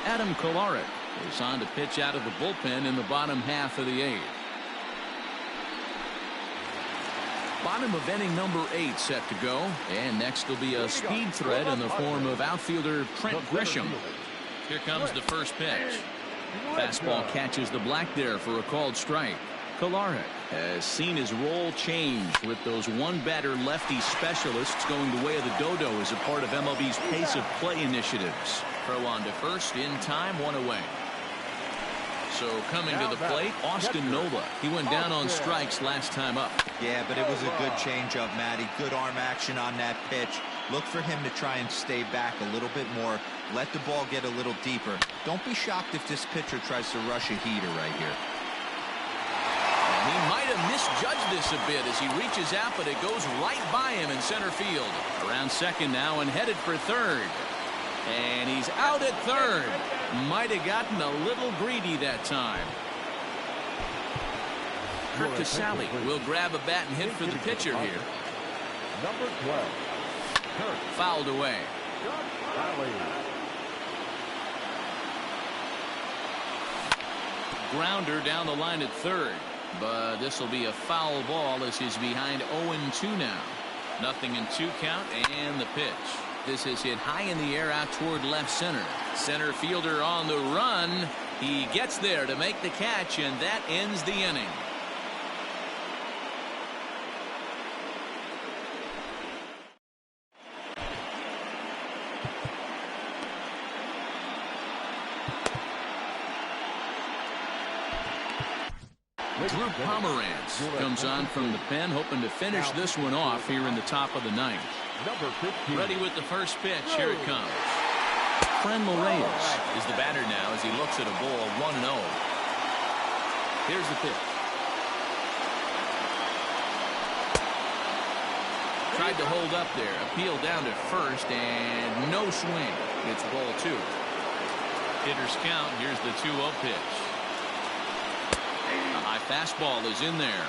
Adam Kolarek is on to pitch out of the bullpen in the bottom half of the 8th. Bottom of inning number 8 set to go, and next will be a speed threat in the form of outfielder Trent Grisham. Here comes the first pitch. Fastball catches the black there for a called strike. Kolarek has seen his role change with those one-batter lefty specialists going the way of the dodo as a part of MLB's pace of play initiatives. Throw on to first in time, 1 away. So coming to the plate, Austin Nola. He went down on strikes last time up. Yeah, but it was a good changeup, Matty. Good arm action on that pitch. Look for him to try and stay back a little bit more. Let the ball get a little deeper. Don't be shocked if this pitcher tries to rush a heater right here. And he might have misjudged this a bit as he reaches out, but it goes right by him in center field. Around second now and headed for third. And he's out at third. Might have gotten a little greedy that time. Kurt Casale will grab a bat and hit for the pitcher here. Number 12. Kirk. Fouled away. Duck Riley. Grounder down the line at third. But this will be a foul ball as he's behind 0-2 now. 0-2 count and the pitch. This is hit high in the air out toward left center. Center fielder on the run. He gets there to make the catch, and that ends the inning. Drew Pomeranz comes on from the pen, hoping to finish this one off here in the top of the ninth. Number 15. Ready with the first pitch. Here it comes. Franmil Reyes is the batter now as he looks at a ball 1-0. Here's the pitch. Tried to hold up there. Appeal down to first and no swing. It's ball 2. Hitters count. Here's the 2-0 pitch. A high fastball is in there.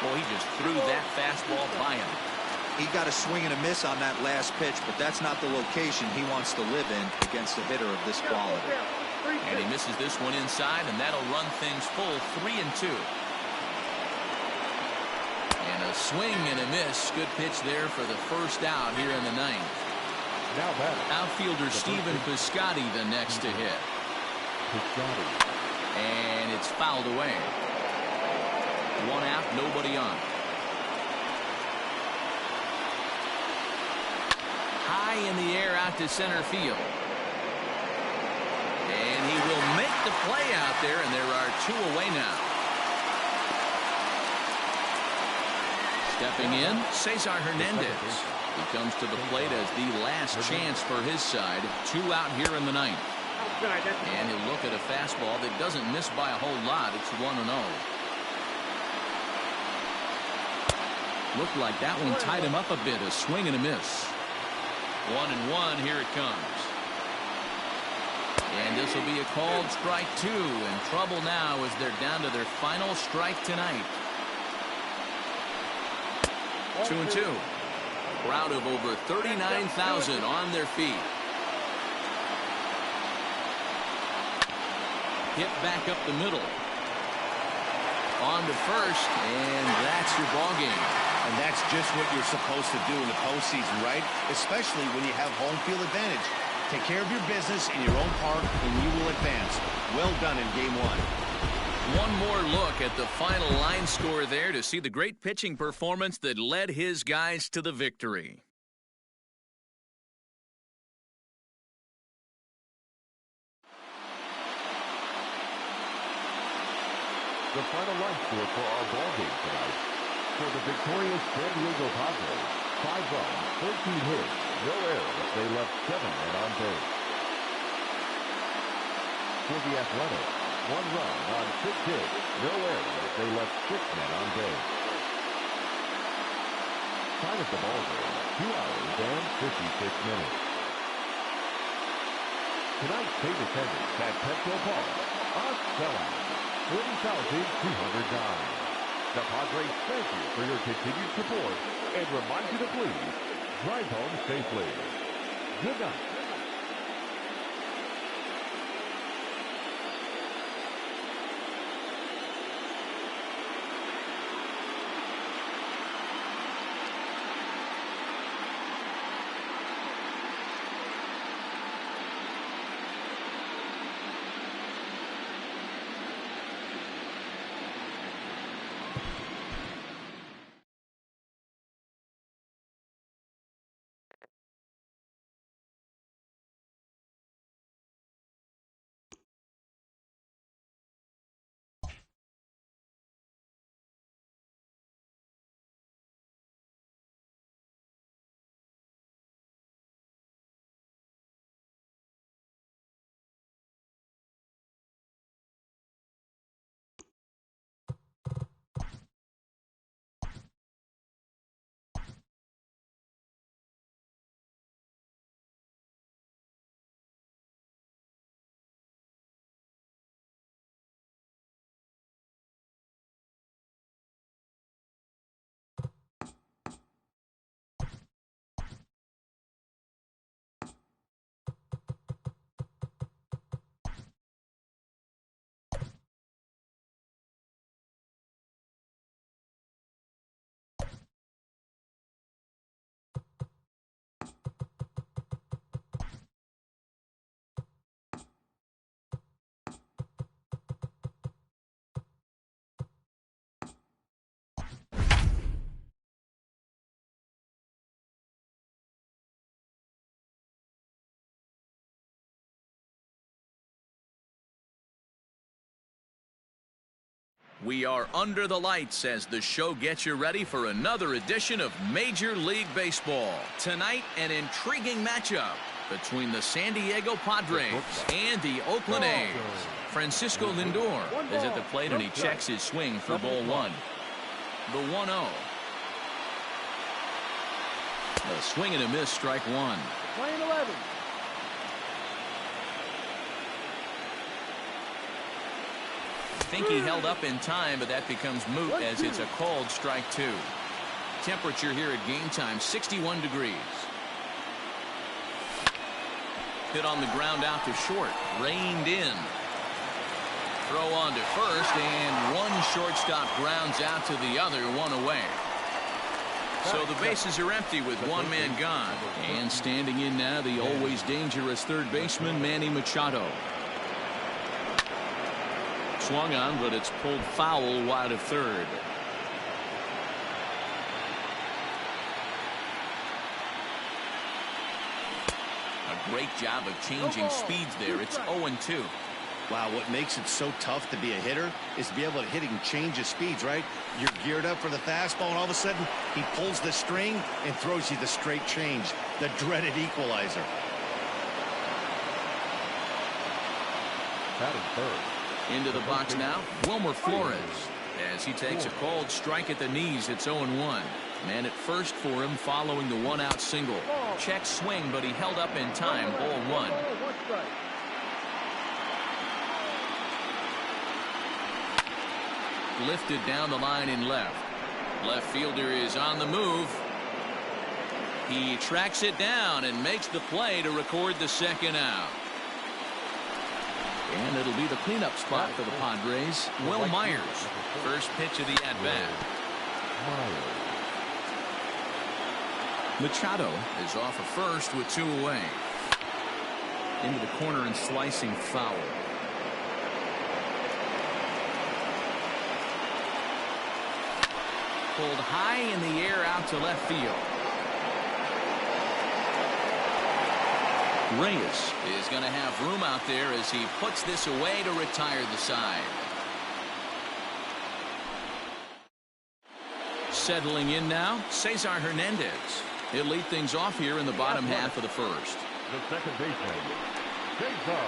Boy, he just threw that fastball by him. He got a swing and a miss on that last pitch, but that's not the location he wants to live in against a hitter of this quality. And he misses this one inside, and that'll run things full 3-2. And a swing and a miss. Good pitch there for the first out here in the ninth. Now batter. Outfielder Stephen Piscotty the next to hit. Piscotty. And it's fouled away. 1 out, nobody on. High in the air out to center field. And he will make the play out there, and there are 2 away now. Stepping in, Cesar Hernandez. He comes to the plate as the last chance for his side. 2 out here in the ninth. And he'll look at a fastball that doesn't miss by a whole lot. It's 1-0. Looked like that one tied him up a bit. A swing and a miss. 1-1. Here it comes. And this will be a called strike 2. In trouble now as they're down to their final strike tonight. 2-2. Crowd of over 39,000 on their feet. Hit back up the middle. On to first, and that's your ball game. And that's just what you're supposed to do in the postseason, right? Especially when you have home field advantage. Take care of your business in your own park, and you will advance. Well done in Game 1. One more look at the final line score there to see the great pitching performance that led his guys to the victory. The final line score for our ball game tonight. For the victorious San Diego Padres, 5 runs, 13 hits, no errors. They left 7 men on base. For the Athletics, 1 run on 6 hits, no errors. They left 6 men on base. Time of the ball game, 2 hours and 56 minutes. Tonight's paid attendance at Petco Park, a sellout, 40,209. The Padres thank you for your continued support and remind you to please drive home safely. Good night. We are under the lights as the show gets you ready for another edition of Major League Baseball. Tonight, an intriguing matchup between the San Diego Padres and the Oakland A's. Francisco Lindor is at the plate and he checks his swing for ball one. The 1-0. A swing and a miss, strike one. Playing 11. I think he held up in time, but that becomes moot as it's a called strike two. Temperature here at game time, 61 degrees. Hit on the ground out to short, reined in. Throw on to first, and one shortstop grounds out to the other, one away. So the bases are empty with one man gone. And standing in now, the always dangerous third baseman, Manny Machado. Swung on, but it's pulled foul wide of third. A great job of changing speeds there. It's 0-2. Wow, what makes it so tough to be a hitter is to be able to hit and change his speeds, right? You're geared up for the fastball, and all of a sudden, he pulls the string and throws you the straight change, the dreaded equalizer. Batting third. Into the box now, Wilmer Flores. As he takes a called strike at the knees, it's 0-1. Man at first for him following the one-out single. Check swing, but he held up in time, ball one. Lifted down the line in left. Left fielder is on the move. He tracks it down and makes the play to record the second out. And it'll be the cleanup spot for the Padres. Will Myers. First pitch of the at-bat. Machado is off of first with two away. Into the corner and slicing foul. Pulled high in the air out to left field. Reyes is going to have room out there as he puts this away to retire the side. Settling in now, Cesar Hernandez. He'll lead things off here in the bottom half of the first. The second baseman, Cesar.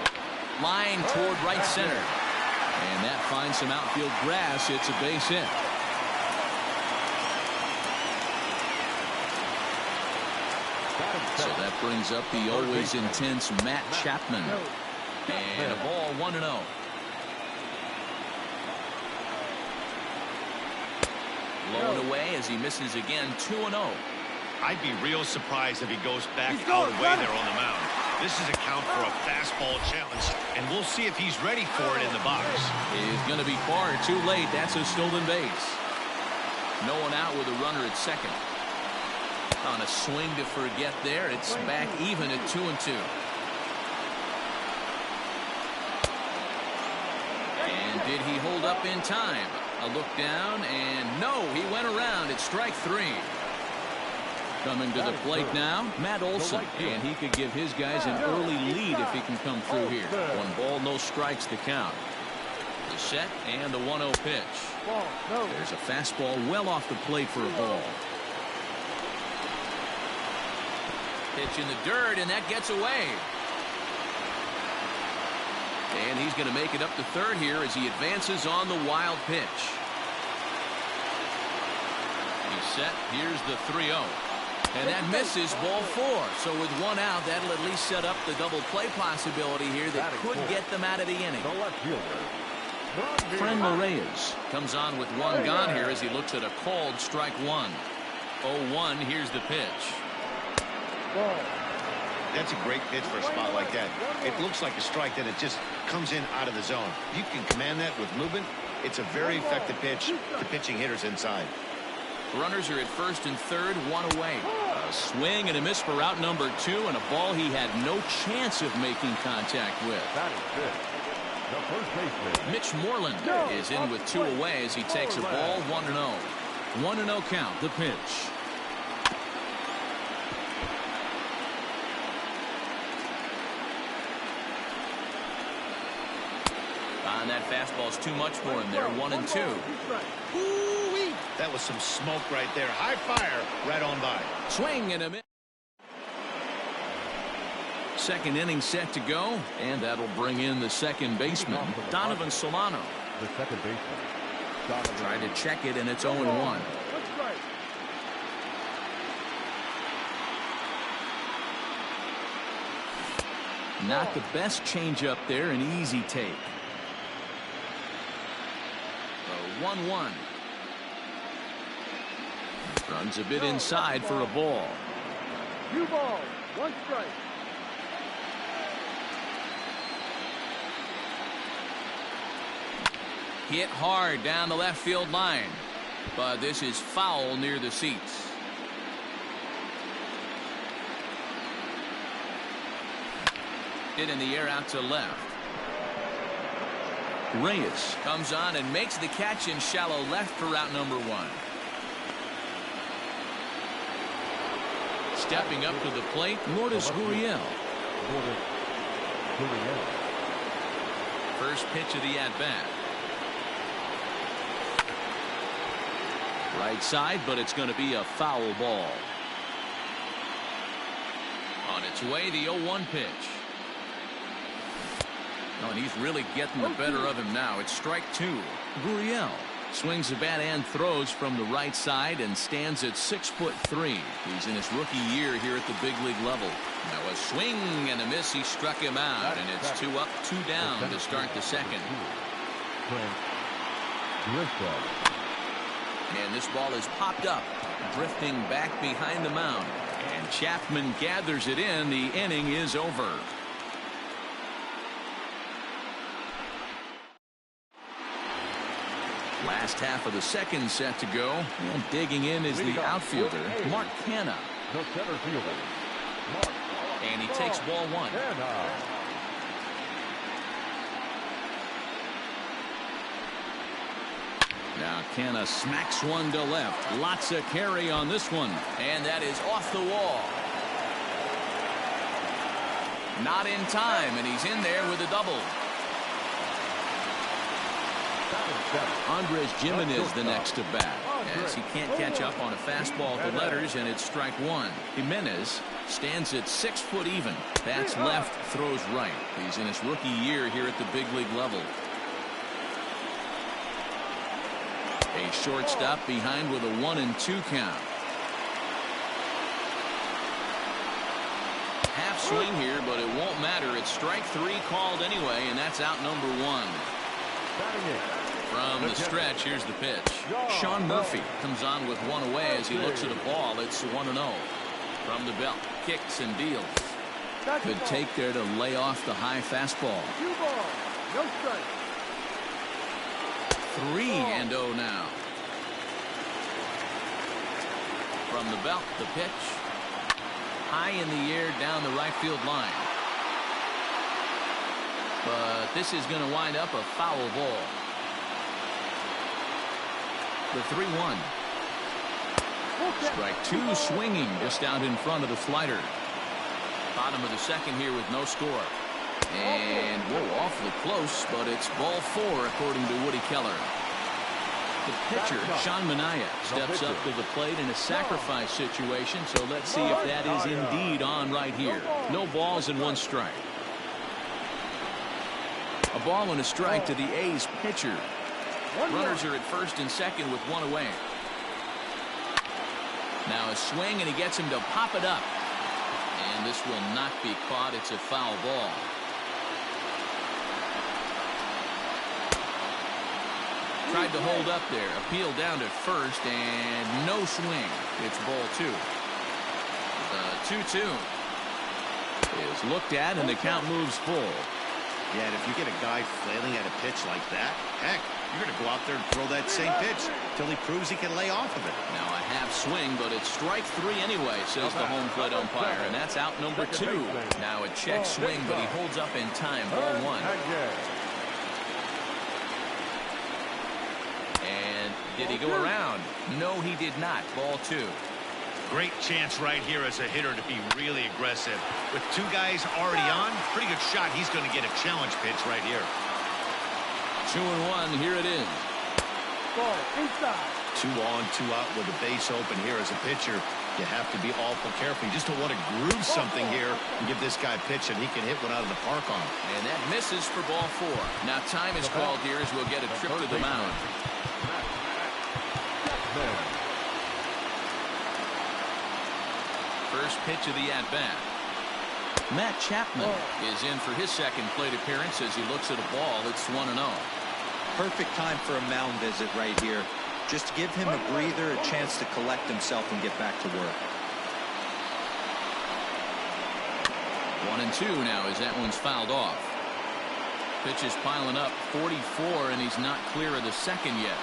Line toward right center. And that finds some outfield grass. It's a base hit. So that brings up the always intense Matt Chapman. And a ball 1-0. Low and away as he misses again, 2-0. I'd be real surprised if he goes back out away there on the mound. This is a count for a fastball challenge, and we'll see if he's ready for it in the box. He's going to be far too late. That's a stolen base. No one out with a runner at second. On a swing to forget there, it's back even at 2-2. And did he hold up in time? A look down, and no, he went around. It's strike three. Coming to the plate now, Matt Olson, and he could give his guys an early lead if he can come through here. 1 ball, no strikes to count. The set and the 1-0 pitch. There's a fastball well off the plate for a ball. Pitch in the dirt, and that gets away. And he's going to make it up to third here as he advances on the wild pitch. He's set. Here's the 3-0. And that misses, ball 4. So with one out, that'll at least set up the double play possibility here that could get them out of the inning. Franmil Reyes comes on with one gone here as he looks at a called strike one. 0-1, here's the pitch. That's a great pitch for a spot like that. It looks like a strike, that it just comes in out of the zone. You can command that with movement. It's a very effective pitch to pitching hitters inside. Runners are at first and third, one away. A swing and a miss for out number 2, and a ball he had no chance of making contact with. The first baseman, Mitch Moreland is in with 2 away as he takes a ball 1-0. 1-0 count, the pitch. That fastball's too much for him there. 1-2. Ooh-wee. That was some smoke right there. High fire right on by. Swing and a miss. Second inning set to go, and that'll bring in the second baseman, Donovan Solano. The second baseman, Donovan. Trying to check it, and it's 0-1. Not the best changeup there, an easy take. 1-1. Runs a bit inside for a ball. 2 balls, 1 strike. Hit hard down the left field line, but this is foul near the seats. Hit in the air out to left. Reyes comes on and makes the catch in shallow left for route number 1. Stepping up to the plate, Lourdes Gurriel. First pitch of the at-bat. Right side, but it's going to be a foul ball. On its way, the 0-1 pitch. Oh, and he's really getting the better of him now. It's strike 2. Gurriel swings the bat and throws from the right side and stands at 6'3". He's in his rookie year here at the big league level. Now a swing and a miss. He struck him out, and it's 2 up, 2 down to start the second. And this ball is popped up, drifting back behind the mound. And Chapman gathers it in. The inning is over. Last half of the second set to go. And digging in is the outfielder, Mark Canha. The center fielder, Mark. And he takes ball 1. Now Canha smacks one to left. Lots of carry on this one. And that is off the wall. Not in time, and he's in there with a double. Andres Gimenez the next to bat, as he can't catch up on a fastball at the letters, and it's strike 1. Jimenez stands at 6 foot even. Bats left, throws right. He's in his rookie year here at the big league level. A shortstop behind with a 1-2 count. Half swing here, but it won't matter. It's strike 3 called anyway, and that's out number 1. From the stretch, here's the pitch. Sean Murphy comes on with one away as he looks at a ball. It's 1-0. From the belt, kicks and deals. Good take there to lay off the high fastball. 3-0 now. From the belt, the pitch. High in the air down the right field line. But this is going to wind up a foul ball. The 3-1. Strike 2 swinging just out in front of the slider. Bottom of the second here with no score. And whoa, awfully close, but it's ball 4 according to Woody Keller. The pitcher, Sean Manaea, steps up to the plate in a sacrifice situation, so let's see if that is indeed on right here. No balls and 1 strike. A ball and a strike to the A's pitcher. Runners are at first and second with 1 away. Now a swing, and he gets him to pop it up. And this will not be caught. It's a foul ball. Tried to hold up there. Appeal down to first, and no swing. It's ball 2. The 2-2 is looked at, and the count moves full. Yeah, and if you get a guy flailing at a pitch like that, heck, you're going to go out there and throw that same pitch till he proves he can lay off of it. Now a half swing, but it's strike 3 anyway, says the home plate umpire, and that's out number 2. Now a check swing, but he holds up in time. Ball 1. And did he go around? No, he did not. Ball 2. Great chance right here as a hitter to be really aggressive. With 2 guys already on, pretty good shot. He's going to get a challenge pitch right here. 2-1, here it is. Ball inside. 2 on, 2 out with a base open here as a pitcher. You have to be awful careful. You just don't want to groove something here and give this guy pitch, and he can hit one out of the park on him. And that misses for ball 4. Now time is called here as we'll get a trip to the mound. First pitch of the at-bat. Matt Chapman is in for his second plate appearance as he looks at a ball. It's 1-0. Perfect time for a mound visit right here. Just give him a breather, a chance to collect himself and get back to work. 1-2 now as that one's fouled off. Pitch is piling up, 44, and he's not clear of the second yet.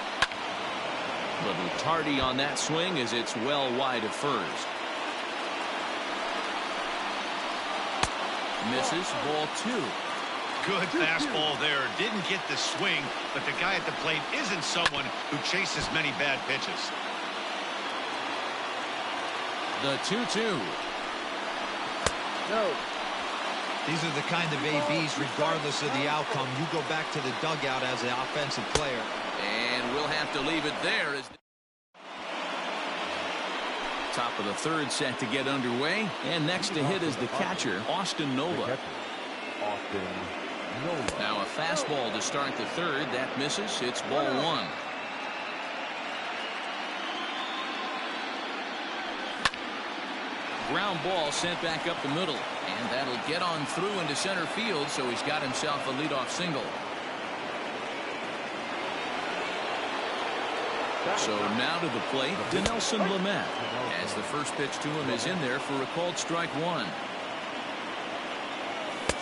Little tardy on that swing as it's well wide of first. Misses, ball 2. Good fastball there. Didn't get the swing, but the guy at the plate isn't someone who chases many bad pitches. The 2-2. No. These are the kind of ABs, regardless of the outcome. You go back to the dugout as an offensive player. And we'll have to leave it there as top of the third set to get underway. And next to hit is the catcher, Austin Nola. Now a fastball to start the third. That misses. It's ball 1. Ground ball sent back up the middle. And that'll get on through into center field, so he's got himself a leadoff single. So now to the plate, Dinelson Lamet, as the first pitch to him is in there for a called strike 1.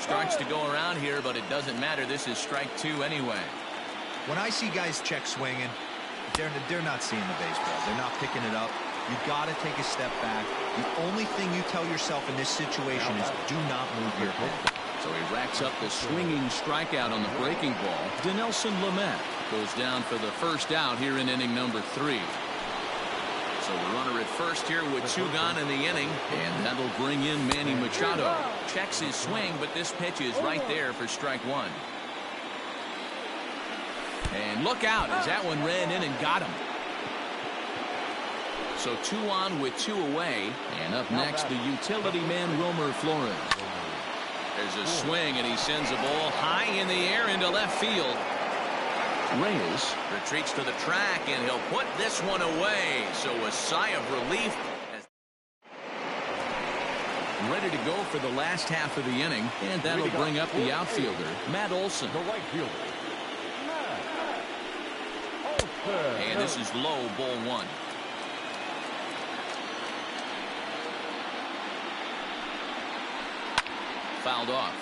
Strikes to go around here, but it doesn't matter. This is strike 2 anyway. When I see guys check swinging, they're not seeing the baseball. They're not picking it up. You got to take a step back. The only thing you tell yourself in this situation is do not move your head. So he racks up the swinging strikeout on the breaking ball. Dinelson Lamet goes down for the first out here in inning number 3. So the runner at first here with 2 gone in the inning, and that'll bring in Manny Machado. Checks his swing, but this pitch is right there for strike 1. And look out as that one ran in and got him. So 2 on with 2 away, and up next the utility man Wilmer Flores. There's a swing, and he sends a ball high in the air into left field. Reyes retreats to the track, and he'll put this one away. So a sigh of relief. Ready to go for the last half of the inning, and that'll bring up the outfielder, Matt Olson. The right fielder, Matt Olson. And this is low, ball 1. Fouled off.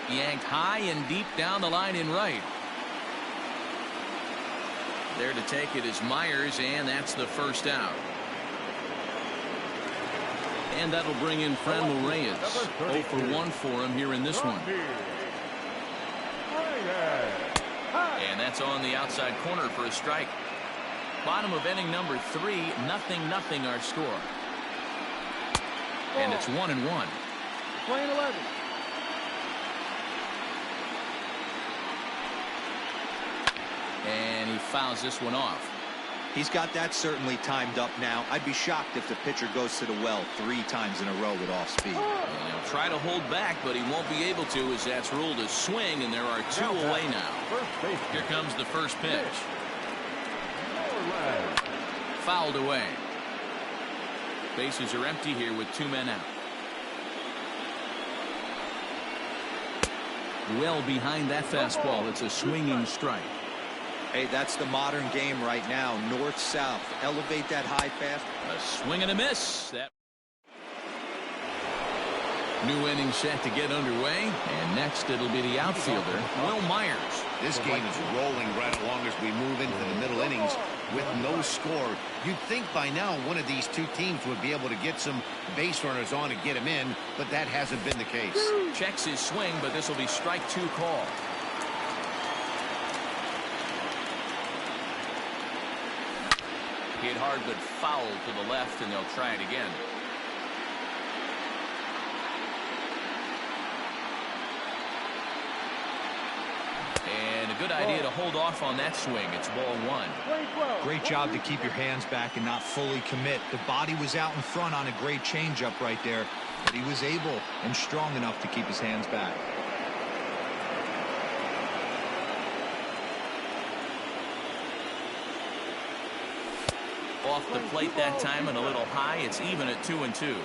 Yanked high and deep down the line in right. There to take it is Myers, and that's the first out. And that'll bring in Franmil Reyes. 0 for 1 for him here in this one. And that's on the outside corner for a strike. Bottom of inning number 3, 0-0 our score. And it's 1-1. Playing 11. And he fouls this one off. He's got that certainly timed up now. I'd be shocked if the pitcher goes to the well 3 times in a row with off speed. And he'll try to hold back, but he won't be able to as that's ruled a swing, and there are 2 away now. Here comes the first pitch. Fouled away. Bases are empty here with 2 men out. Well behind that fastball. It's a swinging strike. Hey, that's the modern game right now. North-south. Elevate that high fast. A swing and a miss. That new inning set to get underway, and next it'll be the outfielder, Will Myers. This game is rolling right along as we move into the middle innings with no score. You'd think by now one of these 2 teams would be able to get some base runners on and get him in, but that hasn't been the case. Checks his swing, but this will be strike 2 call. Hit hard but foul to the left, and they'll try it again. a good idea to hold off on that swing. It's ball one. Great job to keep your hands back and not fully commit. The body was out in front on a great changeup right there, but he was able and strong enough to keep his hands back. Off the plate that time and a little high. It's even at 2-2.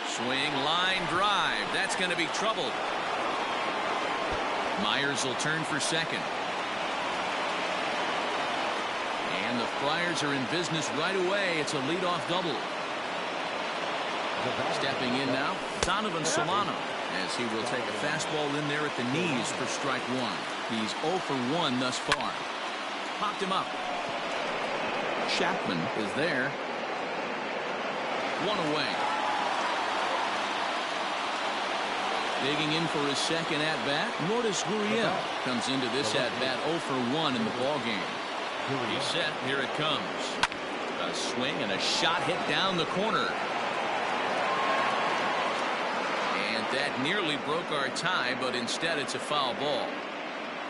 Swing, line drive. That's going to be troubled. Myers will turn for second. And the Friars are in business right away. It's a leadoff double. Stepping in now, Donovan Solano, as he will take a fastball in there at the knees for strike one. He's 0 for 1 thus far. Popped him up. Chapman is there. One away. Digging in for his second at-bat, Lourdes Gurriel comes into this at-bat 0 for 1 in the ballgame. He's set. Here it comes. A swing and a shot hit down the corner. And that nearly broke our tie, but instead it's a foul ball.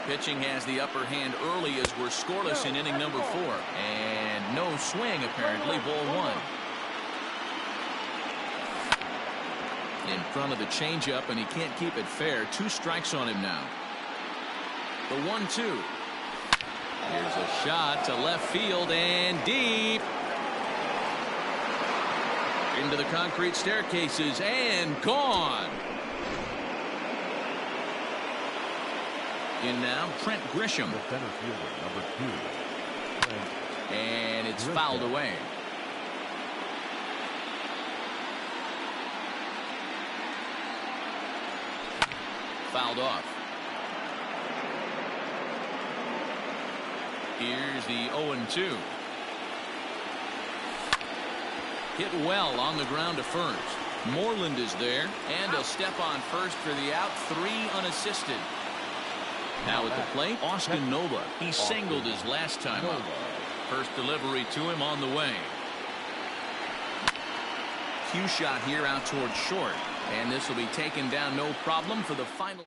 Pitching has the upper hand early as we're scoreless in inning number 4. And no swing, apparently, ball one. In front of the changeup, and he can't keep it fair. 2 strikes on him now. The 1-2. Here's a shot to left field and deep. Into the concrete staircases and gone. In now, Trent Grisham. The center fielder, number 2. And it's fouled away. Fouled off. Here's the 0-2. Hit well on the ground to first. Moreland is there, and he'll step on first for the out. 3 unassisted. Now at the plate, Austin Nova. He singled his last time up. First delivery to him on the way. Cue shot here out towards short. And this will be taken down no problem for the final.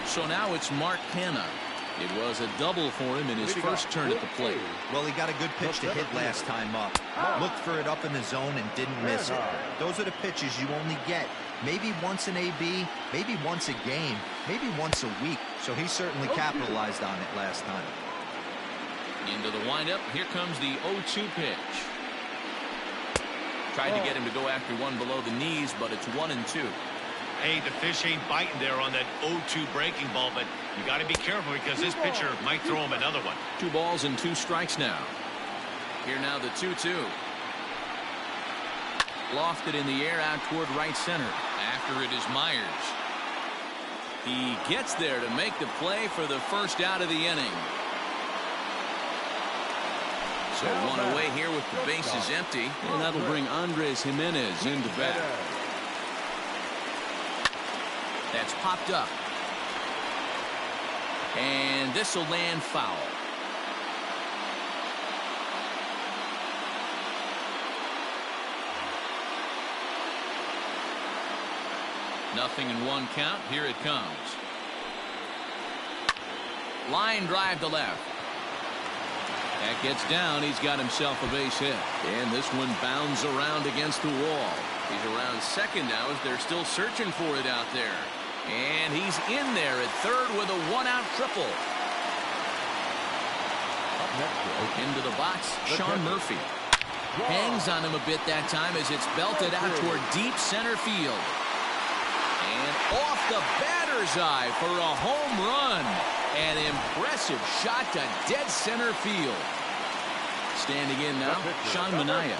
So now it's Mark Hanna. It was a double for him in his first turn at the plate. Well, he got a good pitch to hit last time up. Looked for it up in the zone and didn't miss it. Those are the pitches you only get maybe once in AB, maybe once a game, maybe once a week. So he certainly capitalized on it last time. Into the windup. Here comes the 0-2 pitch. Tried to get him to go after one below the knees, but it's 1-2. Hey, the fish ain't biting there on that 0-2 breaking ball, but you got to be careful because this pitcher might throw him another one. 2 balls and 2 strikes now. Here now the 2-2. Lofted in the air out toward right center. After it is Myers. He gets there to make the play for the first out of the inning. So 1 away here with the bases empty. And that'll bring Andres Jimenez into bat. That's popped up. And this will land foul. Nothing in 1 count. Here it comes. Line drive to left. That gets down. He's got himself a base hit. And this one bounds around against the wall. He's around second now as they're still searching for it out there. And he's in there at third with a 1-out triple. Into the box, Sean Murphy. Hangs on him a bit that time as it's belted out toward deep center field. And off the batter's eye for a home run. An impressive shot to dead center field. Standing in now, Sean Manaea.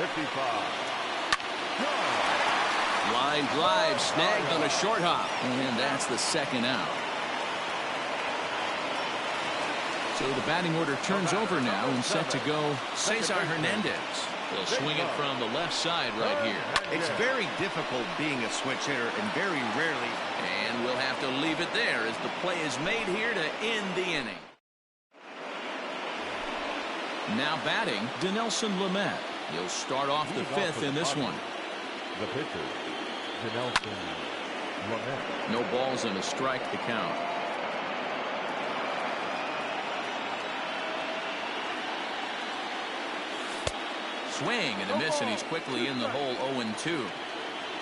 Line drive snagged on a short hop. And that's the second out. So the batting order turns over now and set to go Cesar Hernandez. He'll swing it from the left side right here. It's very difficult being a switch hitter and very rarely. And we'll have to leave it there as the play is made here to end the inning. Now batting, Dinelson Lamet. He'll start off the 5th in this one. The pitcher, Dinelson Lamet. No balls and a strike to count. Swing and a miss, and he's quickly in the hole. 0-2.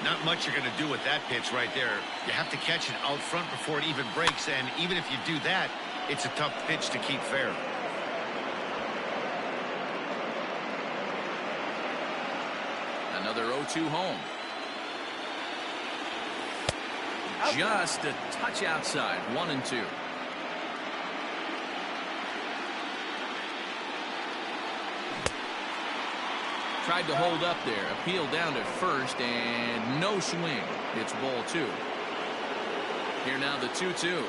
Not much you're going to do with that pitch right there. You have to catch it out front before it even breaks, and even if you do that, it's a tough pitch to keep fair. Another 0-2 home. Just a touch outside. 1-2. Tried to hold up there. Appeal down to first, and no swing. It's ball 2. Here now the 2-2.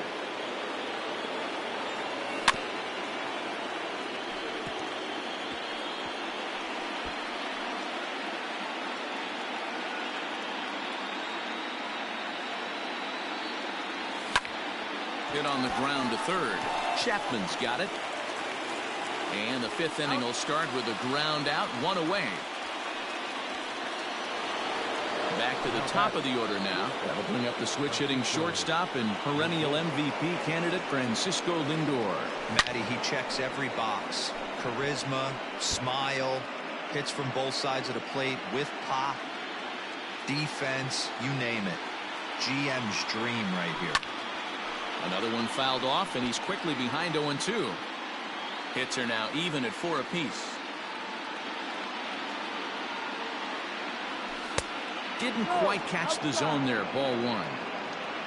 Hit on the ground to third. Chapman's got it. And the 5th inning will start with a ground out, 1 away. Back to the top of the order now. That'll bring up the switch hitting shortstop and perennial MVP candidate Francisco Lindor. Matty, he checks every box. Charisma, smile, hits from both sides of the plate with pop, defense, you name it. GM's dream right here. Another one fouled off, and he's quickly behind 0-2. Hits are now even at 4 apiece. Didn't quite catch the zone there. Ball 1.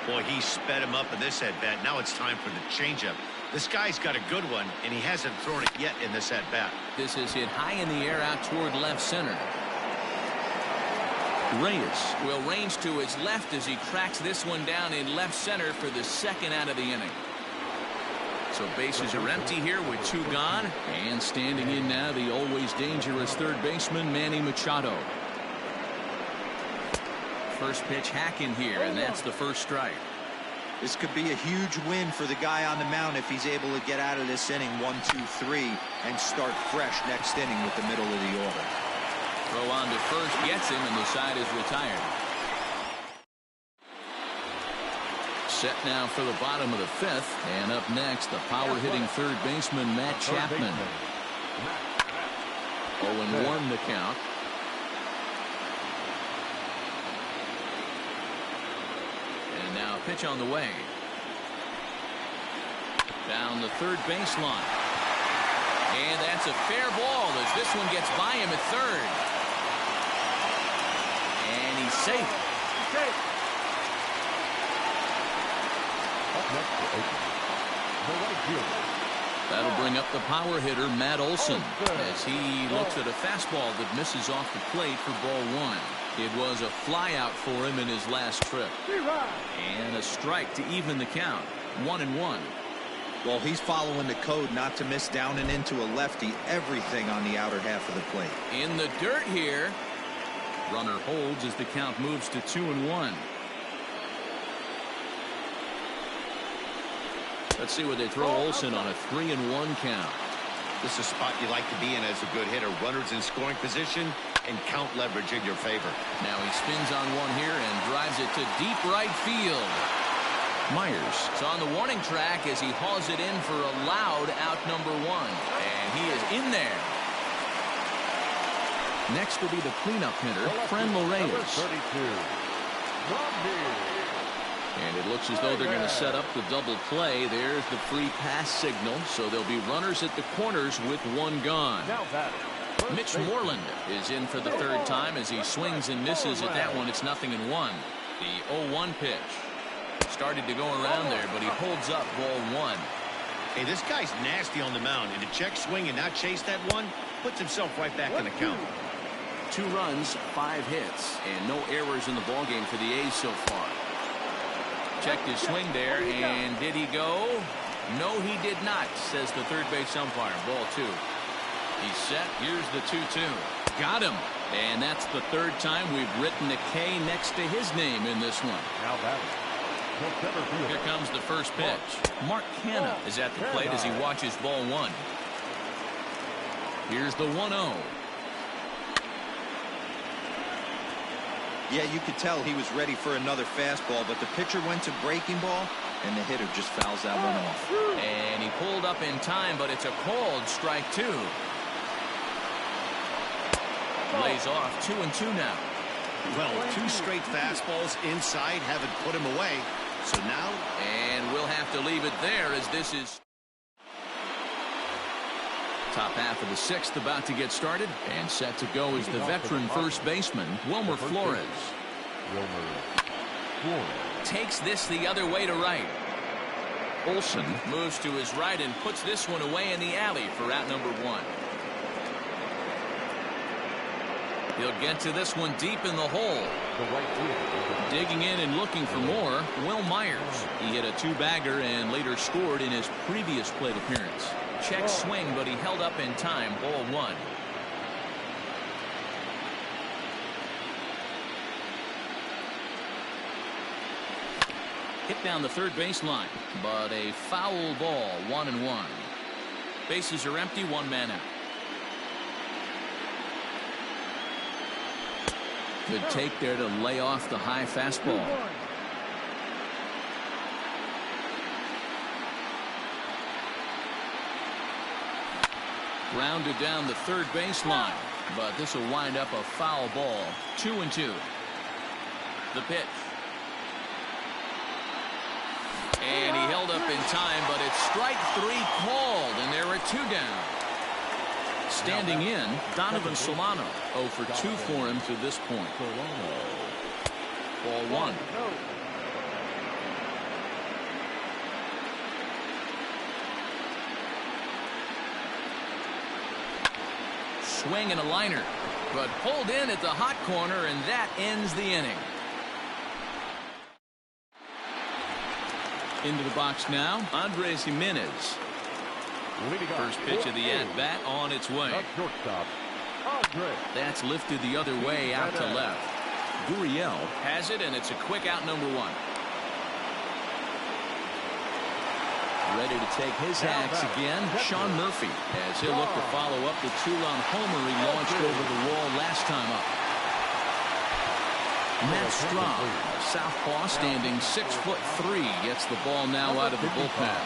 Boy, he sped him up in this at-bat. Now it's time for the changeup. This guy's got a good one, and he hasn't thrown it yet in this at-bat. This is hit high in the air out toward left center. Reyes will range to his left as he tracks this one down in left center for the 2nd out of the inning. So bases are empty here with 2 gone, and standing in now the always dangerous third baseman Manny Machado. First pitch hack in here, and that's the first strike. This could be a huge win for the guy on the mound if he's able to get out of this inning 1, 2, 3 and start fresh next inning with the middle of the order. Throw on to first, gets him, and the side is retired. Set now for the bottom of the 5th, and up next the power hitting third baseman Matt Chapman. 0-1 the count. And now a pitch on the way. Down the third baseline. And that's a fair ball as this one gets by him at third. And he's safe. Up next for Oakland, the right fielder. That'll bring up the power hitter Matt Olson as he looks at a fastball that misses off the plate for ball 1. It was a fly out for him in his last trip. And a strike to even the count. 1-1. Well, he's following the code not to miss down and into a lefty. Everything on the outer half of the plate. In the dirt here. Runner holds as the count moves to 2-1. Let's see where they throw Olson on a 3-1 count. This is a spot you like to be in as a good hitter. Runners in scoring position and count leverage in your favor. Now he spins on one here and drives it to deep right field. Myers is on the warning track as he hauls it in for a loud out number 1. And he is in there. Next will be the cleanup hitter, Franmil Reyes. And it looks as though they're going to set up the double play. There's the free pass signal. So there'll be runners at the corners with 1 gone. Mitch Moreland is in for the 3rd time as he swings and misses at that one. It's 0-1. The 0-1 pitch. Started to go around there, but he holds up ball 1. Hey, this guy's nasty on the mound. And to check swing and not chase that one, puts himself right back in the count. 2 runs, 5 hits, and no errors in the ballgame for the A's so far. Checked his swing there, and did he go? No, he did not, says the third base umpire. Ball 2. He's set. Here's the 2-2. Got him. And that's the 3rd time we've written a K next to his name in this one. Here comes the first pitch. Mark Canha is at the plate as he watches ball 1. Here's the 1-0. Yeah, you could tell he was ready for another fastball, but the pitcher went to breaking ball, and the hitter just fouls that one off. And he pulled up in time, but it's a called strike 2. Lays off 2-2 now. Well, 2 straight fastballs inside haven't put him away. So now, and we'll have to leave it there as this is top half of the 6th about to get started, and set to go is the veteran first baseman Wilmer Flores. Takes this the other way to right. Olson moves to his right and puts this one away in the alley for out number 1. He'll get to this one deep in the hole. Digging in and looking for more, Will Myers. He hit a 2-bagger and later scored in his previous plate appearance. Check swing, but he held up in time. Ball 1. Hit down the third baseline, but a foul ball. 1-1. Bases are empty. 1 man out. Good take there to lay off the high fastball. Grounded down the third baseline, but this will wind up a foul ball. 2-2. The pitch. And he held up in time, but it's strike 3 called, and there are 2 down. Standing in, Donovan Solano. 0 for 2 for him to this point. Ball 1. Swing and a liner, but pulled in at the hot corner, and that ends the inning. Into the box now, Andres Gimenez. First pitch of the at-bat on its way. That's lifted the other way out to left. Gurriel has it, and it's a quick out number 1. Ready to take his hacks again, Sean Murphy, as he'll look to follow up the 2-run homer he launched over the wall last time up. Matt Strahm, southpaw, standing 6'3", gets the ball now out of the bullpen.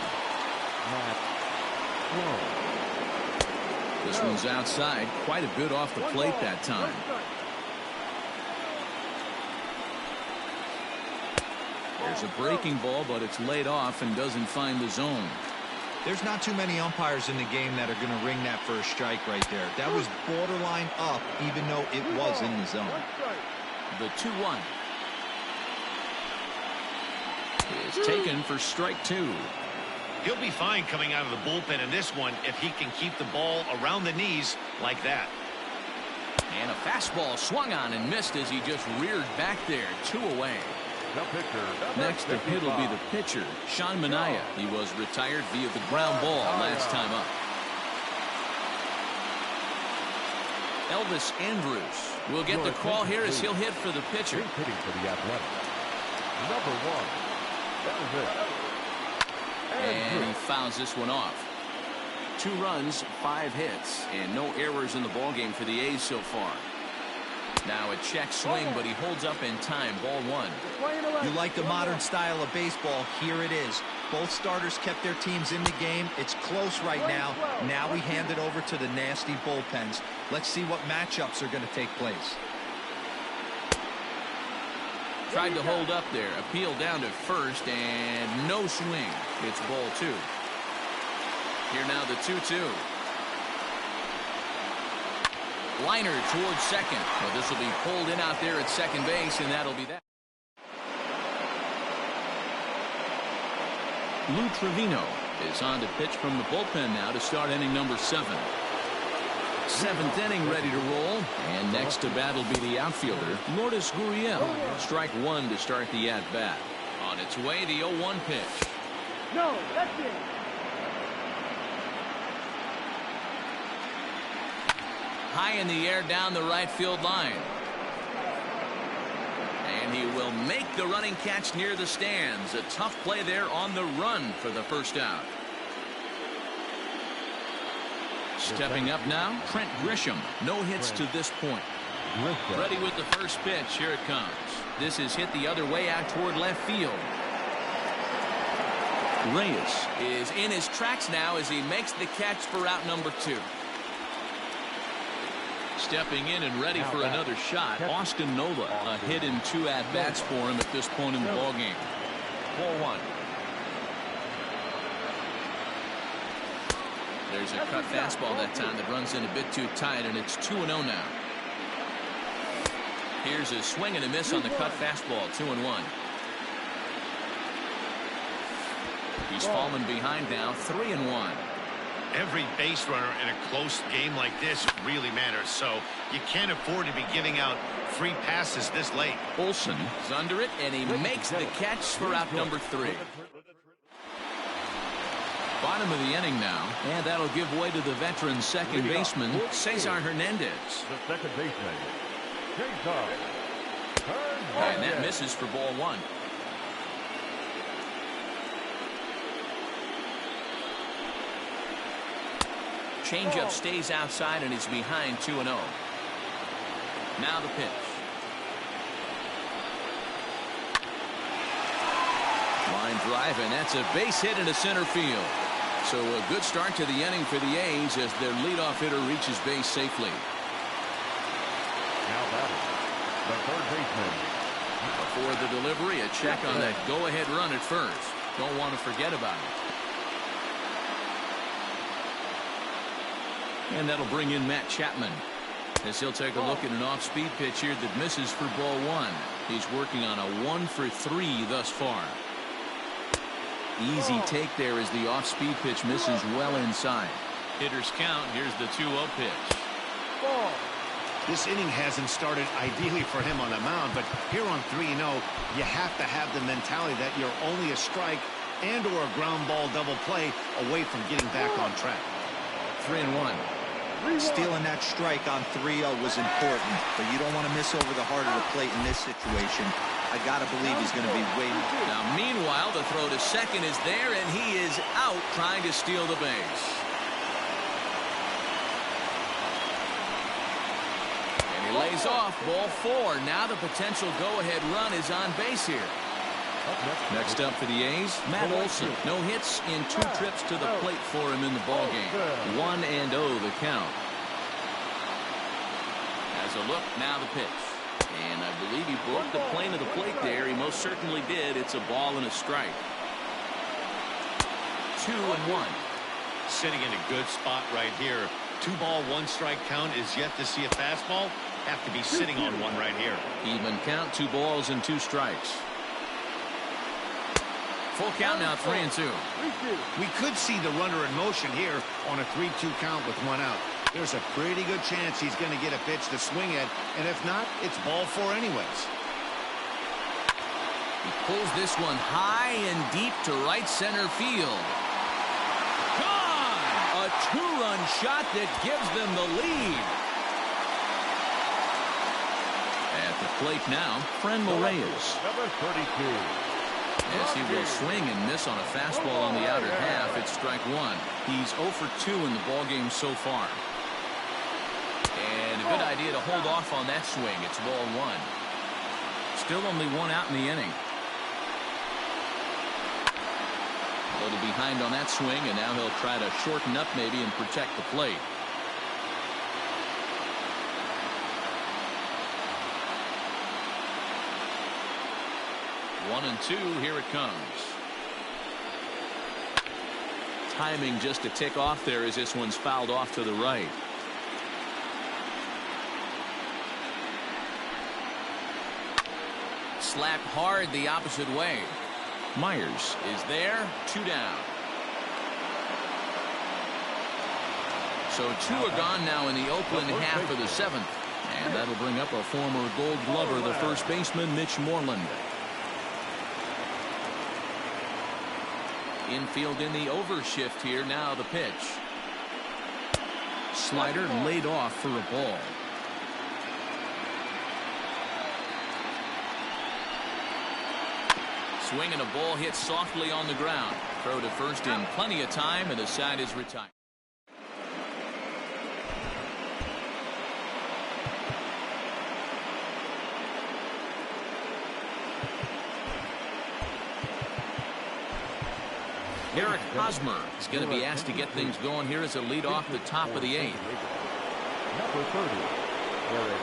This one's outside, quite a bit off the plate that time. There's a breaking ball, but it's laid off and doesn't find the zone. There's not too many umpires in the game that are going to ring that first strike right there. That was borderline up, even though it was in the zone. The 2-1 is taken for strike 2. He'll be fine coming out of the bullpen in this one if he can keep the ball around the knees like that. And a fastball swung on and missed as he just reared back there. 2 away. Next to hit will be the pitcher, Sean Manaea. He was retired via the ground ball last time up. Elvis Andrus will get the call here as he'll hit for the pitcher. Hitting for the Athletics. Number 1. That was it. And he fouls this one off. 2 runs, 5 hits, and no errors in the ballgame for the A's so far. Now a check swing, but he holds up in time. Ball 1. You like the modern style of baseball. Here it is. Both starters kept their teams in the game. It's close right now. Now we hand it over to the nasty bullpens. Let's see what matchups are going to take place. Tried to hold up there. Appeal down to first, and no swing. It's ball 2. Here now the 2-2. Liner towards second. Well, this will be pulled in out there at second base, and that'll be that. Lou Trevino is on to pitch from the bullpen now to start inning number 7. 7th inning ready to roll, and next to bat will be the outfielder, Lourdes Gurriel. Strike 1 to start the at-bat. On its way, the 0-1 pitch. No, that's it. High in the air down the right field line. And he will make the running catch near the stands. A tough play there on the run for the first out. Stepping up now, Trent Grisham. No hits to this point. Grissom. Ready with the first pitch. Here it comes. This is hit the other way out toward left field. Reyes is in his tracks now as he makes the catch for out number 2. Stepping in and ready for another shot, Austin Nola. A hit in 2 at-bats for him at this point in the ballgame. 4-1. There's a cut fastball that time that runs in a bit too tight, and it's 2-0 now. Here's a swing and a miss on the cut fastball, 2-1. He's fallen behind now, 3-1. Every base runner in a close game like this really matters, so you can't afford to be giving out free passes this late. Olsen is under it, and he makes the catch for out number 3. Bottom of the inning now, and that'll give way to the veteran second baseman, Cesar Hernandez. The second baseman, Cesar Hernandez. And that misses for ball 1. Changeup stays outside, and he's behind 2-0. Now the pitch. Line drive, and that's a base hit into center field. So a good start to the inning for the A's as their leadoff hitter reaches base safely. Now batting, the third baseman. Before the delivery, a check on that go-ahead run at first. Don't want to forget about it. And that'll bring in Matt Chapman as he'll take a look at an off-speed pitch here that misses for ball 1. He's working on a 1 for 3 thus far. Easy take there as the off-speed pitch misses well inside. Hitters count. Here's the 2-0 pitch. This inning hasn't started ideally for him on the mound, but here on 3-0, you have to have the mentality that you're only a strike and or a ground ball double play away from getting back on track. 3-1. Stealing that strike on 3-0 was important, but you don't want to miss over the heart of the plate in this situation. I got to believe he's going to be waiting. Now, meanwhile, the throw to second is there, and he is out trying to steal the base. And he lays off ball 4. Now the potential go-ahead run is on base here. Next up for the A's, Matt Olson. No hits in 2 trips to the plate for him in the ballgame. 1-0 the count. As a look, now the pitch. And I believe he broke the plane of the plate there. He most certainly did. It's a ball and a strike. 2-1. Sitting in a good spot right here. 2-ball, 1-strike count is yet to see a fastball. Have to be sitting on one right here. Even count, 2 balls and 2 strikes. Full count now, 3-2. We could see the runner in motion here on a 3-2 count with 1 out. There's a pretty good chance he's going to get a pitch to swing at, and if not, it's ball 4 anyways. He pulls this one high and deep to right center field. Gone! A 2-run shot that gives them the lead. At the plate now, Franmil Reyes. Number 32. As he will swing and miss on a fastball on the outer half, it's strike 1. He's 0 for 2 in the ballgame so far. And a good idea to hold off on that swing. It's ball 1. Still only 1 out in the inning. A little behind on that swing, and now he'll try to shorten up maybe and protect the plate. One and 2, here it comes. Timing just a tick off there as this one's fouled off to the right. Slapped hard the opposite way. Myers is there, 2 down. So 2 are gone now in the Oakland half of the 7th. And that'll bring up a former Gold Glover, the first baseman, Mitch Moreland. Infield in the overshift here. Now the pitch. Slider laid off for a ball. Swing and a ball hit softly on the ground. Throw to first in plenty of time, and the side is retired. Eric Hosmer is going to be asked to get things going here as a lead off the top of the 8th. Number 30, Eric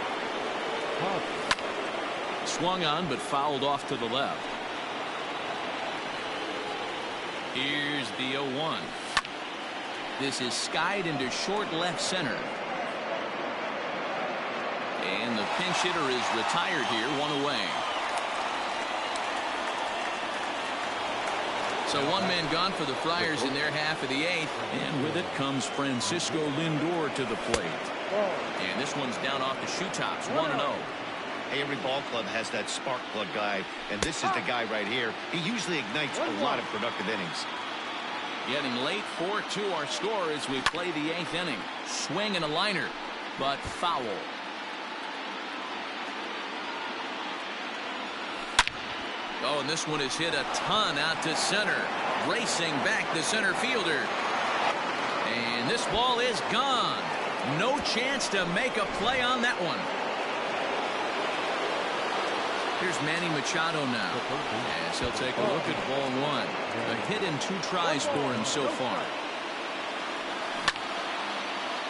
Hosmer. Swung on but fouled off to the left. Here's the 0-1. This is skied into short left center. And the pinch hitter is retired here, 1 away. So 1 man gone for the Friars in their half of the 8th. And with it comes Francisco Lindor to the plate. And this one's down off the shoe tops, 1-0. Hey, every ball club has that spark plug guy, and this is the guy right here. He usually ignites a lot of productive innings. Getting late, 4-2 our score as we play the 8th inning. Swing and a liner, but foul. Oh, and this one is hit a ton out to center. Racing back the center fielder. And this ball is gone. No chance to make a play on that one. Here's Manny Machado now, as he'll take a look at ball 1. A hit in 2 tries for him so far.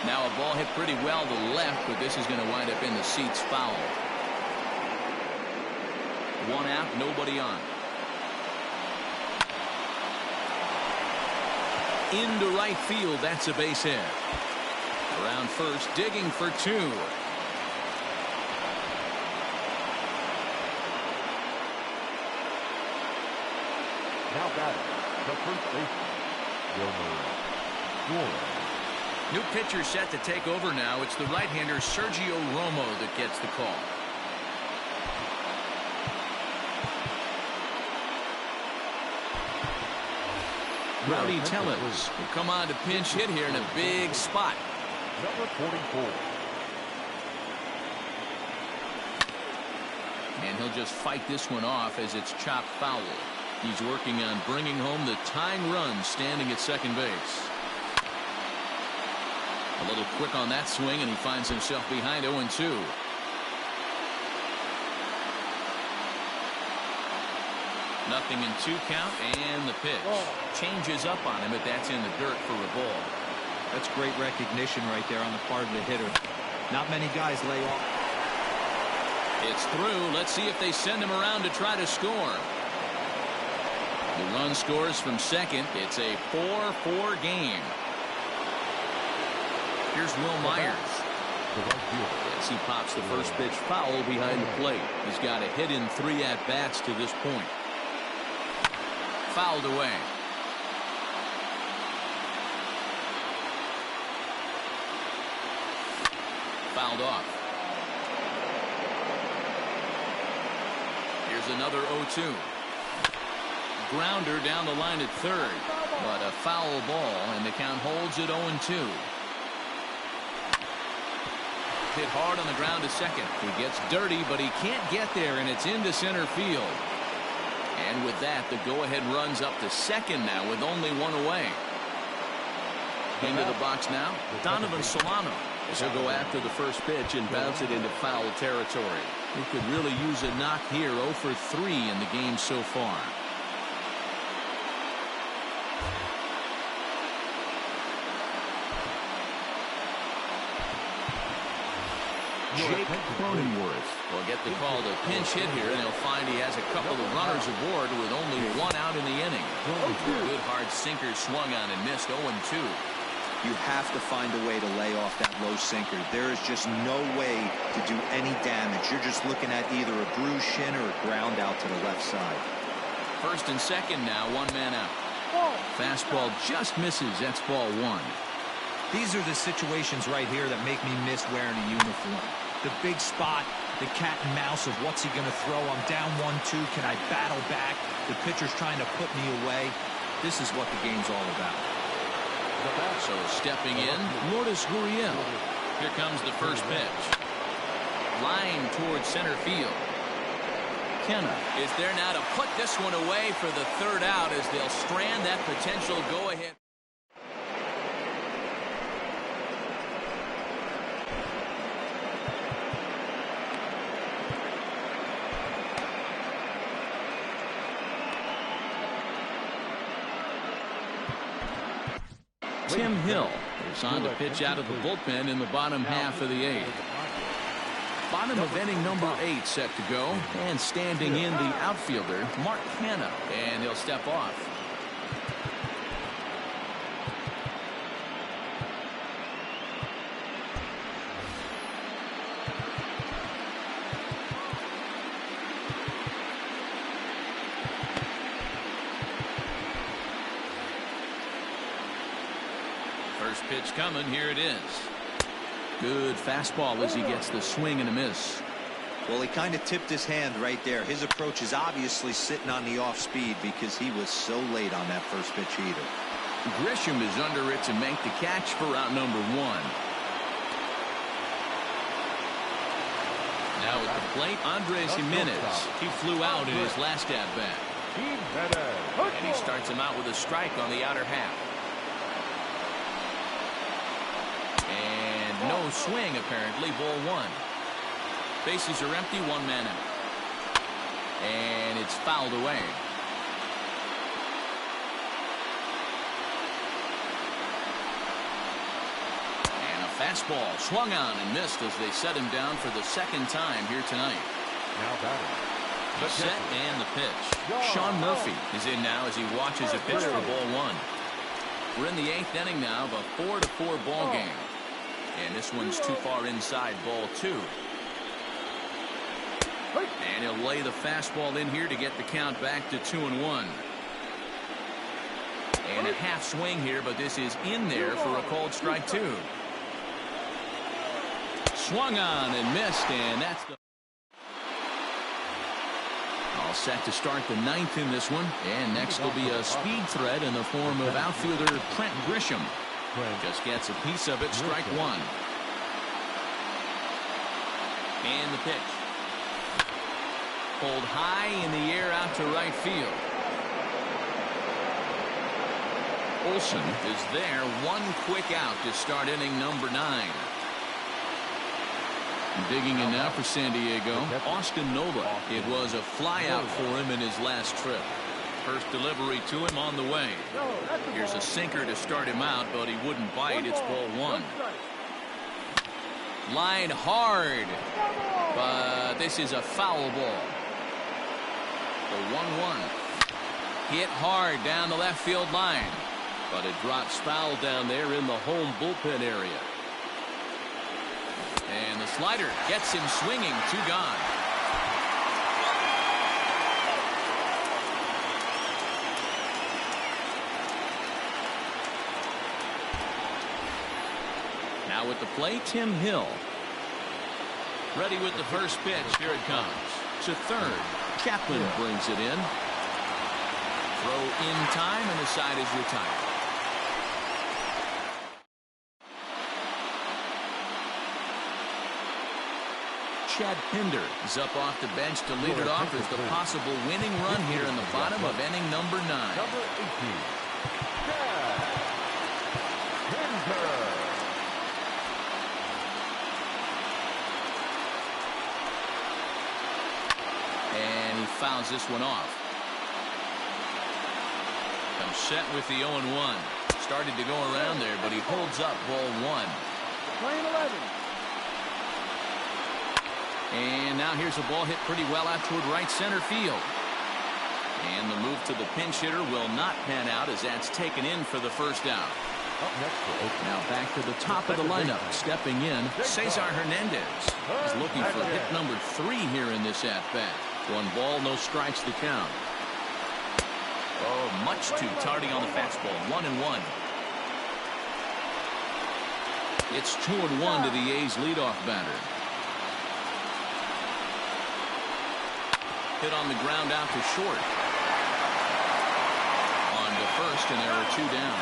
Now a ball hit pretty well to the left, but this is going to wind up in the seats foul. 1 out, nobody on. Into right field, that's a base hit. Around first, digging for 2. Now batting, the first baseman, Wilmer Flores. New pitcher set to take over now. It's the right-hander Sergio Romo that gets the call. Rowdy Tellez will come on to pinch hit here in a big spot. Number 44. And he'll just fight this one off as it's chopped foul. He's working on bringing home the tying run standing at second base. A little quick on that swing, and he finds himself behind 0-2. Nothing in 2 count, and the pitch changes up on him, but that's in the dirt for a ball. That's great recognition right there on the part of the hitter. Not many guys lay off. It's through. Let's see if they send him around to try to score. The run scores from second. It's a 4-4 game. Here's Will Myers. As he pops the first pitch foul behind the plate. He's got a hit in 3 at-bats to this point. Fouled away. Fouled off. Here's another 0-2. Grounder down the line at third, but a foul ball, and the count holds at 0-2. Hit hard on the ground to second. He gets dirty, but he can't get there, and it's into center field. And with that, the go-ahead runs up to second now with only 1 away. Into the box now, Donovan Solano. He'll go after the first pitch and bounce it into foul territory. He could really use a knock here. 0 for 3 in the game so far. Jake Cronenworth will get the call to pinch hit here, and he'll find he has a couple of runners aboard with only 1 out in the inning. Good hard sinker swung on and missed. 0-2. You have to find a way to lay off that low sinker. There is just no way to do any damage. You're just looking at either a bruised shin or a ground out to the left side. First and second now, 1 man out. Fastball just misses. That's ball 1. These are the situations right here that make me miss wearing a uniform. The big spot, the cat and mouse of what's he going to throw. I'm down 1-2. Can I battle back? The pitcher's trying to put me away. This is what the game's all about. So stepping in, Lourdes Gurriel. Here comes the first pitch. Line towards center field. Kenna is there now to put this one away for the 3rd out as they'll strand that potential go-ahead. Tim Hill is on to pitch out of the bullpen in the bottom half of the 8th. Bottom of inning number 8 set to go, and standing in the outfielder, Mark Canha, and he'll step off. First pitch coming, here it is. Good fastball as he gets the swing and a miss. Well, he kind of tipped his hand right there. His approach is obviously sitting on the off speed because he was so late on that first pitch either. Grisham is under it to make the catch for out number 1. Now at the plate, Andres Jimenez. He flew out in his last at-bat. And he starts him out with a strike on the outer half. And no swing, apparently. Ball 1. Bases are empty, 1 man out. And it's fouled away. And a fastball swung on and missed as they set him down for the 2nd time here tonight. Now batting. The set and the pitch. Sean Murphy is in now as he watches a pitch for ball 1. We're in the 8th inning now of a 4-4 ball game. And this one's too far inside, ball 2. And he'll lay the fastball in here to get the count back to 2-1. And a half swing here, but this is in there for a called strike 2. Swung on and missed, and that's the all set to start the 9th in this one. And next will be a speed threat in the form of outfielder Trent Grisham. Just gets a piece of it, strike 1. And the pitch. Pulled high in the air out to right field. Olson is there, 1 quick out to start inning number 9. Digging in now for San Diego, Austin Nola. It was a fly out for him in his last trip. First delivery to him on the way. Here's a sinker to start him out, but he wouldn't bite. It's ball 1. Line hard, but this is a foul ball. The 1-1. Hit hard down the left field line, but it drops foul down there in the home bullpen area. And the slider gets him swinging, 2 gone. Now at the plate, Tim Hill. Ready with the first pitch. Here it comes. To third. Chapman brings it in. Throw in time, and the side is retired. Chad Pinder is up off the bench to lead it off as the possible winning run here in the bottom of inning number 9. Number 18. Chad Pinder. And he fouls this one off. Comes set with the 0-1. Started to go around there, but he holds up ball 1. Playing 11. And now here's a ball hit pretty well out toward right center field. And the move to the pinch hitter will not pan out as that's taken in for the first out. Up next for Oakland. Now back to the top of the lineup. Stepping in, Cesar Hernandez is looking for hit number 3 here in this at-bat. 1 ball, no strikes to count. Oh, much too tardy on the fastball. 1-1. It's 2-1 to the A's leadoff batter. Hit on the ground out to short. On to first, and there are 2 down.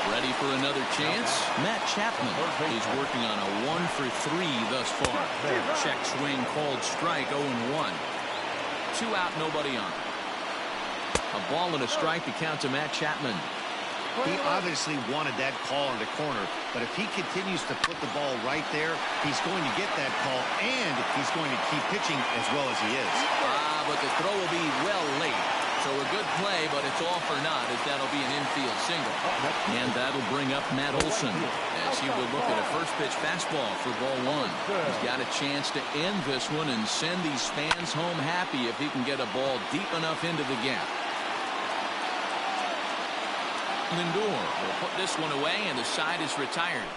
Ready for another chance? Matt Chapman is working on a 1 for 3 thus far. Check swing called strike, 0-1. 2 out, nobody on. A ball and a strike to count to Matt Chapman. He obviously wanted that call in the corner, but if he continues to put the ball right there, he's going to get that call, and he's going to keep pitching as well as he is. But the throw will be well late. So a good play, but it's all for naught, as that'll be an infield single. And that'll bring up Matt Olson as he will look at a first pitch fastball for ball one. He's got a chance to end this one and send these fans home happy if he can get a ball deep enough into the gap. Lindor will put this one away, and the side is retired.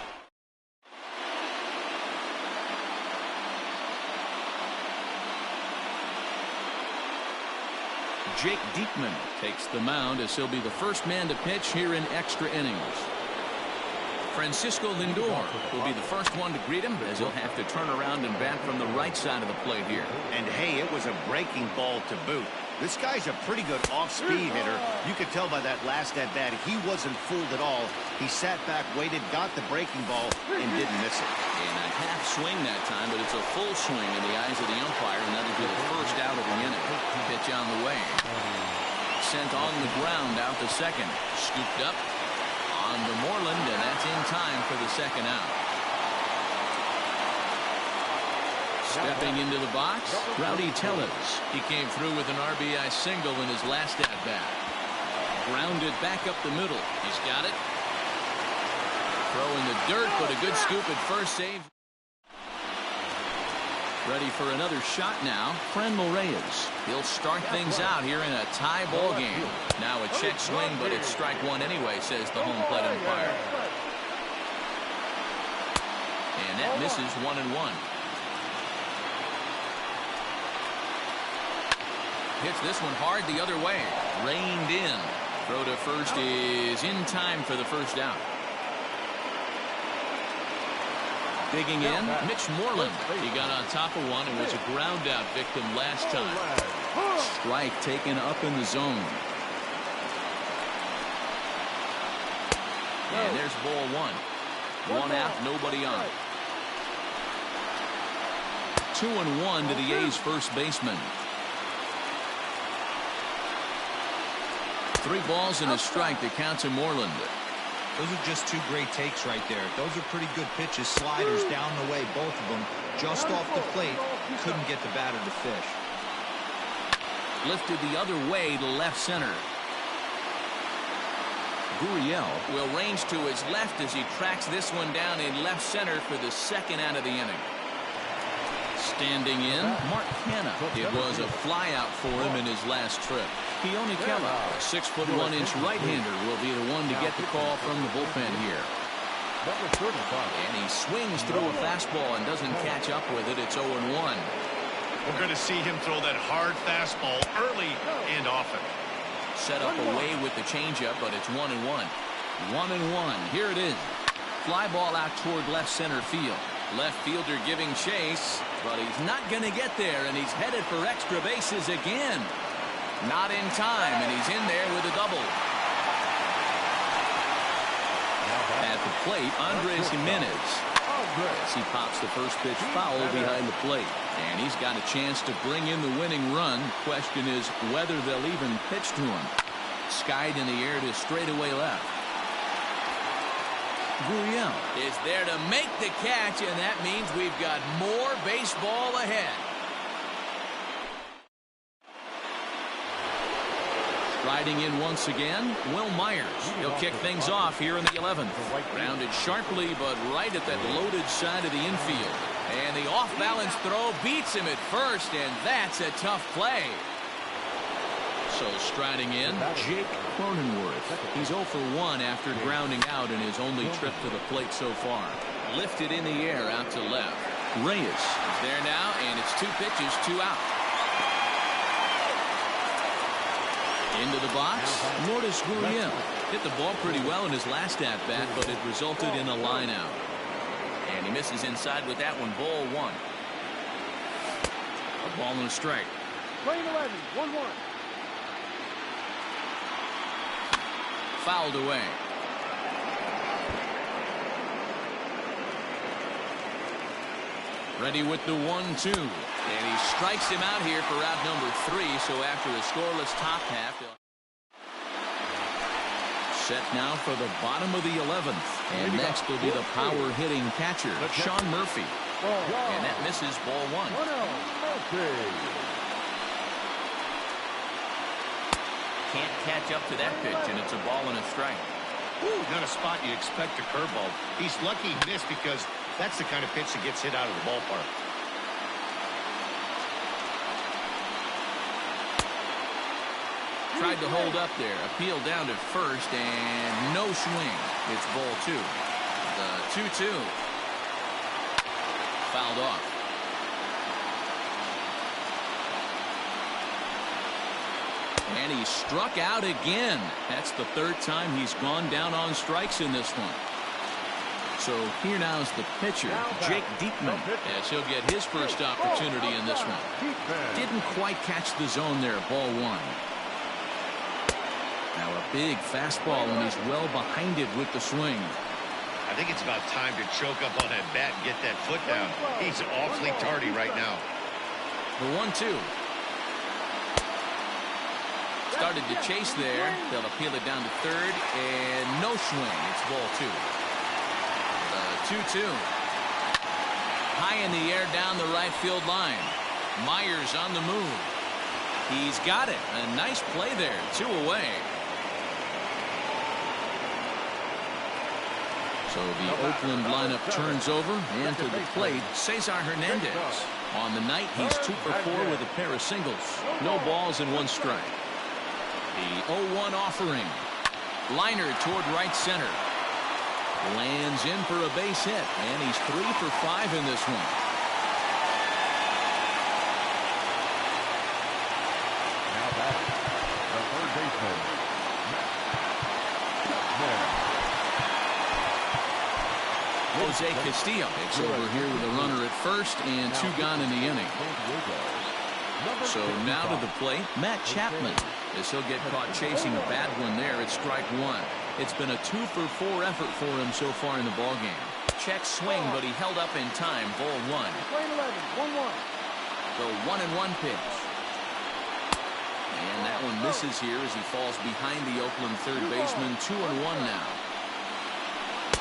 Jake Diekman takes the mound as he'll be the first man to pitch here in extra innings. Francisco Lindor will be the first one to greet him as he'll have to turn around and bat from the right side of the plate here. And hey, it was a breaking ball to boot. This guy's a pretty good off-speed hitter. You could tell by that last at-bat he wasn't fooled at all. He sat back, waited, got the breaking ball, and didn't miss it. And a half swing that time, but it's a full swing in the eyes of the umpire, and that'll be the first out of the inning. Pitch on the way. Sent on the ground out to second. Scooped up on to Moreland, and that's in time for the second out. Stepping into the box, Rowdy Tellez. He came through with an RBI single in his last at-bat. Grounded back up the middle. He's got it. Throw in the dirt, but a good scoop at first save. Ready for another shot now, Franmil Reyes. He'll start things out here in a tie ball game. Now a check swing, but it's strike one anyway, says the home plate umpire. And that misses 1-1. Hits this one hard the other way. Reined in. Throw to first is in time for the first out. Digging in, Mitch Moreland. He got on top of one and was a ground out victim last time. Strike taken up in the zone. And there's ball one. One out, nobody on. 2-1 to the A's first baseman. 3 balls and a strike to count to Moreland. Those are just 2 great takes right there. Those are pretty good pitches. Sliders down the way, both of them. Just off the plate, couldn't get the batter to fish. Lifted the other way to left center. Gurriel will range to his left as he tracks this one down in left center for the second out of the inning. Standing in, Mark Hanna. It was a fly out for him in his last trip. Keone Kela, a 6'1" right-hander, will be the one to get the call from the bullpen here. And he swings through a fastball and doesn't catch up with it. It's 0-1. We're going to see him throw that hard fastball early and often. Set up away with the changeup, but it's 1-1. 1-1. Here it is. Fly ball out toward left center field. Left fielder giving chase, but he's not going to get there, and he's headed for extra bases again. Not in time, and he's in there with a double. At the plate, Andres Gimenez. As he pops the first pitch foul behind the plate. And he's got a chance to bring in the winning run. Question is whether they'll even pitch to him. Skied in the air to straightaway left. Gurriel is there to make the catch, and that means we've got more baseball ahead. Riding in once again, Will Myers. He'll kick things off here in the 11th. Grounded sharply, but right at that loaded side of the infield. And the off-balance throw beats him at first, and that's a tough play. So striding in, Jake Cronenworth. He's 0 for 1 after grounding out in his only trip to the plate so far. Lifted in the air out to left. Reyes is there now, and it's 2 pitches, 2 out. Into the box, Lourdes Gurriel. Hit the ball pretty well in his last at-bat, but it resulted in a line out. And he misses inside with that one, ball 1. A ball and a strike. Lane 11, 1-1. Fouled away. Ready with the 1-2. And he strikes him out here for out number 3. So after a scoreless top half. Set now for the bottom of the 11th. And next will be the power hitting catcher, Sean Murphy. And that misses ball 1. can't catch up to that pitch, and it's a ball and a strike. Ooh, not a spot you expect a curveball. He's lucky he missed because that's the kind of pitch that gets hit out of the ballpark. Tried to hold up there. Appeal down to first, and no swing. It's ball 2. The 2-2. Fouled off. And he struck out again. That's the 3rd time he's gone down on strikes in this one. So here now is the pitcher, Jake Diekman, as he'll get his first opportunity in this one. Didn't quite catch the zone there, ball 1. Now a big fastball, and he's well behind it with the swing. I think it's about time to choke up on that bat and get that foot down. He's awfully tardy right now. The 1-2. Started to chase there. They'll appeal it down to third, and no swing. It's ball 2. The 2-2. High in the air down the right field line. Myers on the move. He's got it. A nice play there. 2 away. So the Oakland lineup turns over, and to the plate, Cesar Hernandez. On the night, he's 2 for 4 with a pair of singles. No balls and 1 strike. The 0-1 offering. Liner toward right center. Lands in for a base hit, and he's 3 for 5 in this one. Now back, the third baseman, Jose Castillo takes over here with a runner at first and 2 gone in the inning. So now to the plate, Matt Chapman, as he'll get caught chasing a bad one there at strike 1. It's been a 2 for 4 effort for him so far in the ballgame. Check swing, but he held up in time. Ball 1. The 1-1 pitch. And that one misses here as he falls behind the Oakland third baseman. 2-1 now.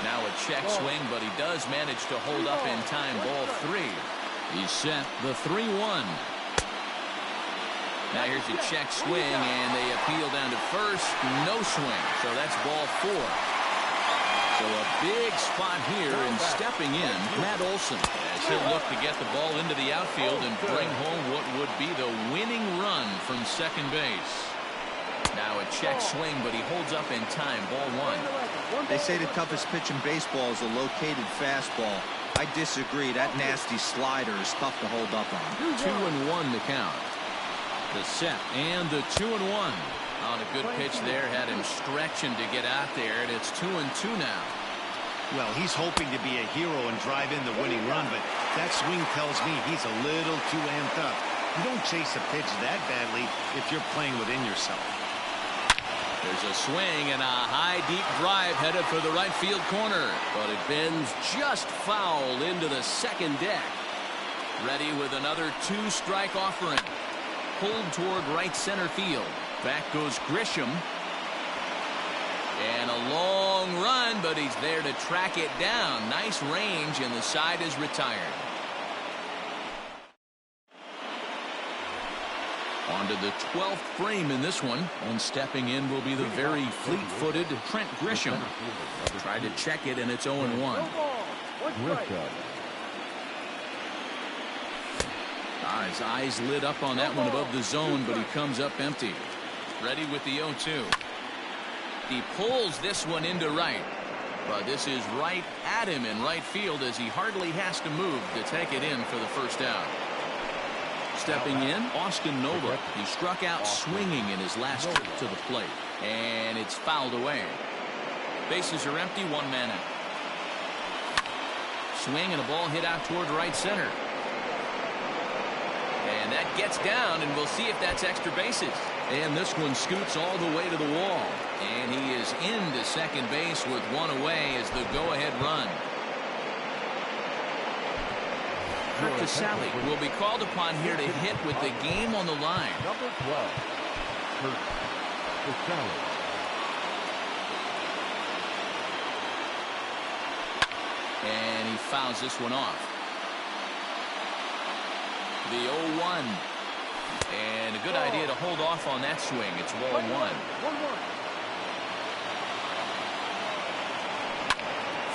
Now a check swing, but he does manage to hold up in time. Ball 3. He's set. The 3-1. Now here's a check swing, and they appeal down to first. No swing. So that's ball 4. So a big spot here, and stepping in, Matt Olson, as he'll look to get the ball into the outfield and bring home what would be the winning run from second base. Now a check swing, but he holds up in time. Ball 1. They say the toughest pitch in baseball is a located fastball. I disagree. That nasty slider is tough to hold up on. 2-1 to count. The set and the 2-1. On a good pitch there, had him stretching to get out there, and it's 2-2 now. Well, he's hoping to be a hero and drive in the winning run, but that swing tells me he's a little too amped up. You don't chase a pitch that badly if you're playing within yourself. There's a swing and a high, deep drive headed for the right field corner, but it bends just foul into the second deck. Ready with another 2-strike offering. Pulled toward right center field. Back goes Grisham. And a long run, but he's there to track it down. Nice range, and the side is retired. On to the 12th frame in this one, and stepping in will be the very fleet-footed Trent Grisham. Tried to check it, and it's 0-1. His eyes lit up on that one above the zone, but he comes up empty. Ready with the 0-2. He pulls this one into right, but this is right at him in right field as he hardly has to move to take it in for the first out. Stepping in, Austin Nola. He struck out swinging in his last trip to the plate, and it's fouled away. Bases are empty, 1 man out. Swing and a ball hit out toward right center. And that gets down, and we'll see if that's extra bases. And this one scoots all the way to the wall. And he is into second base with 1 away as the go-ahead run. Kurt Casale will be called upon here to hit with the game on the line. Number 12, Kurt Casale. And he fouls this one off. The 0-1. And a good idea to hold off on that swing. It's ball 1.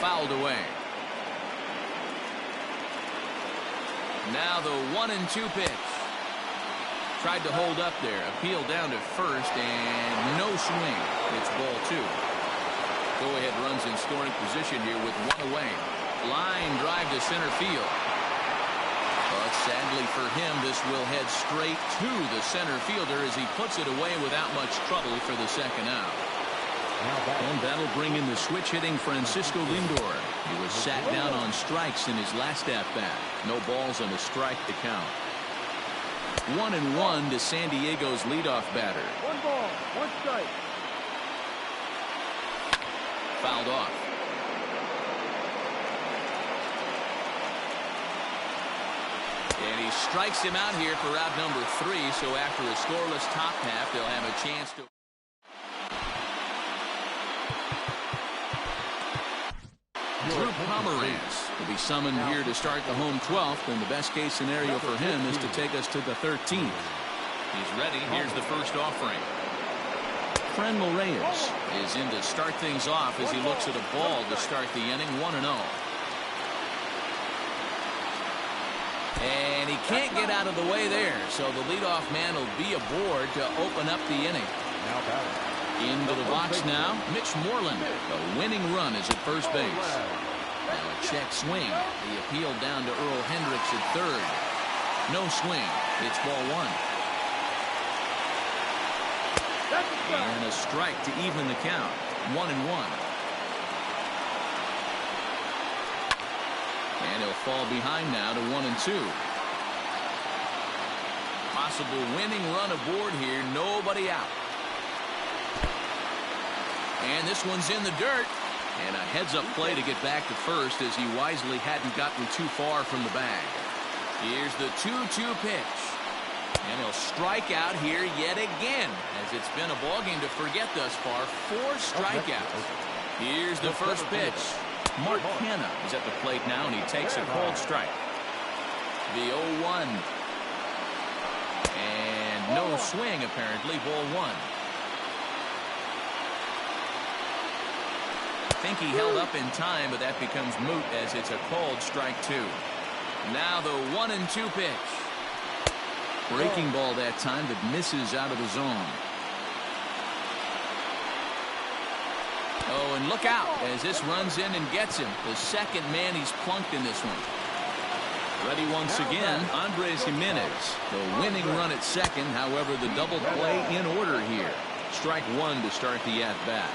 Fouled away. Now the 1-2 pitch. Tried to hold up there. Appeal down to first and no swing. It's ball 2. Go-ahead runs in scoring position here with 1 away. Line drive to center field. But sadly for him, this will head straight to the center fielder as he puts it away without much trouble for the second out. And that'll bring in the switch-hitting Francisco Lindor. He was sat down on strikes in his last at-bat. No balls and a strike to count. 1-1 to San Diego's leadoff batter. 1 ball, 1 strike. Fouled off. And he strikes him out here for out number 3. So after a scoreless top half, they'll have a chance to. Drew Pomeranz will be summoned here to start the home 12th, and the best case scenario for him is to take us to the 13th. He's ready. Here's the first offering. Franmil Reyes is in to start things off as he looks at a ball to start the inning. 1-0. And he can't get out of the way there, so the leadoff man will be aboard to open up the inning. Into the box now, Mitch Moreland. A winning run is at first base. Now a check swing. The appeal down to Earl Hendricks at third. No swing. It's ball 1. And a strike to even the count. 1-1. And he'll fall behind now to 1-2. Possible winning run aboard here. Nobody out. And this one's in the dirt. And a heads-up play to get back to first as he wisely hadn't gotten too far from the bag. Here's the 2-2 pitch. And he'll strike out here yet again, as it's been a ballgame to forget thus far. 4 strikeouts. Here's the first pitch. Mark Canha is at the plate now, and he takes a cold strike. The 0-1. And no swing, apparently. Ball 1. I think he held up in time, but that becomes moot as it's a called strike 2. Now the 1-2 pitch. Breaking ball that time that misses out of the zone. Oh, and look out as this runs in and gets him. The second man he's plunked in this one. Ready once again, Andres Gimenez. The winning run at second. However, the double play in order here. Strike 1 to start the at-bat.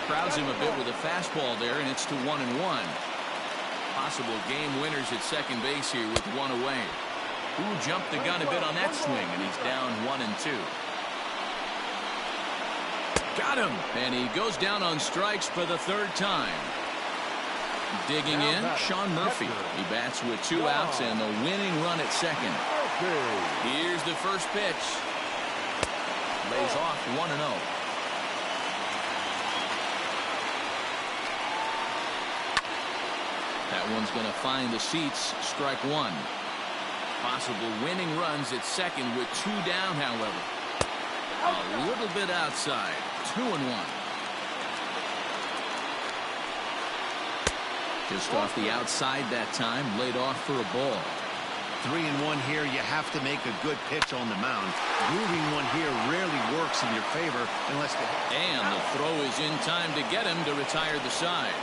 Crowds him a bit with a fastball there, and it's to 1-1. Possible game winners at second base here with 1 away. Who jumped the gun a bit on that swing, and he's down 1-2. Got him, and he goes down on strikes for the 3rd time. Digging in, Sean Murphy. He bats with 2 outs and the winning run at second. Here's the first pitch. Lays off 1-0. That one's going to find the seats. Strike 1. Possible winning runs at second with 2 down, however. A little bit outside. 2-1. Just off the outside that time. Laid off for a ball. 3-1 here. You have to make a good pitch on the mound. Moving one here rarely works in your favor unless the... And the throw is in time to get him to retire the side.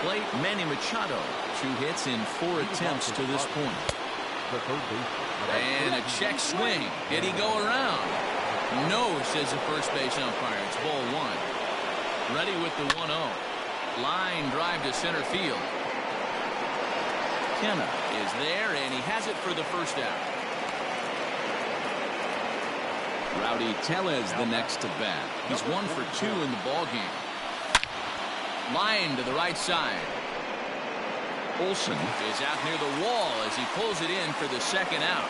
Plate, Manny Machado. 2 hits in 4 attempts to this point. And a check swing. Did he go around? No, says the first base umpire. It's ball 1. Ready with the 1-0. Line drive to center field. Canha is there, and he has it for the first out. Rowdy Tellez the next to bat. He's 1 for 2 in the ballgame. Line to the right side. Olsen is out near the wall as he pulls it in for the second out.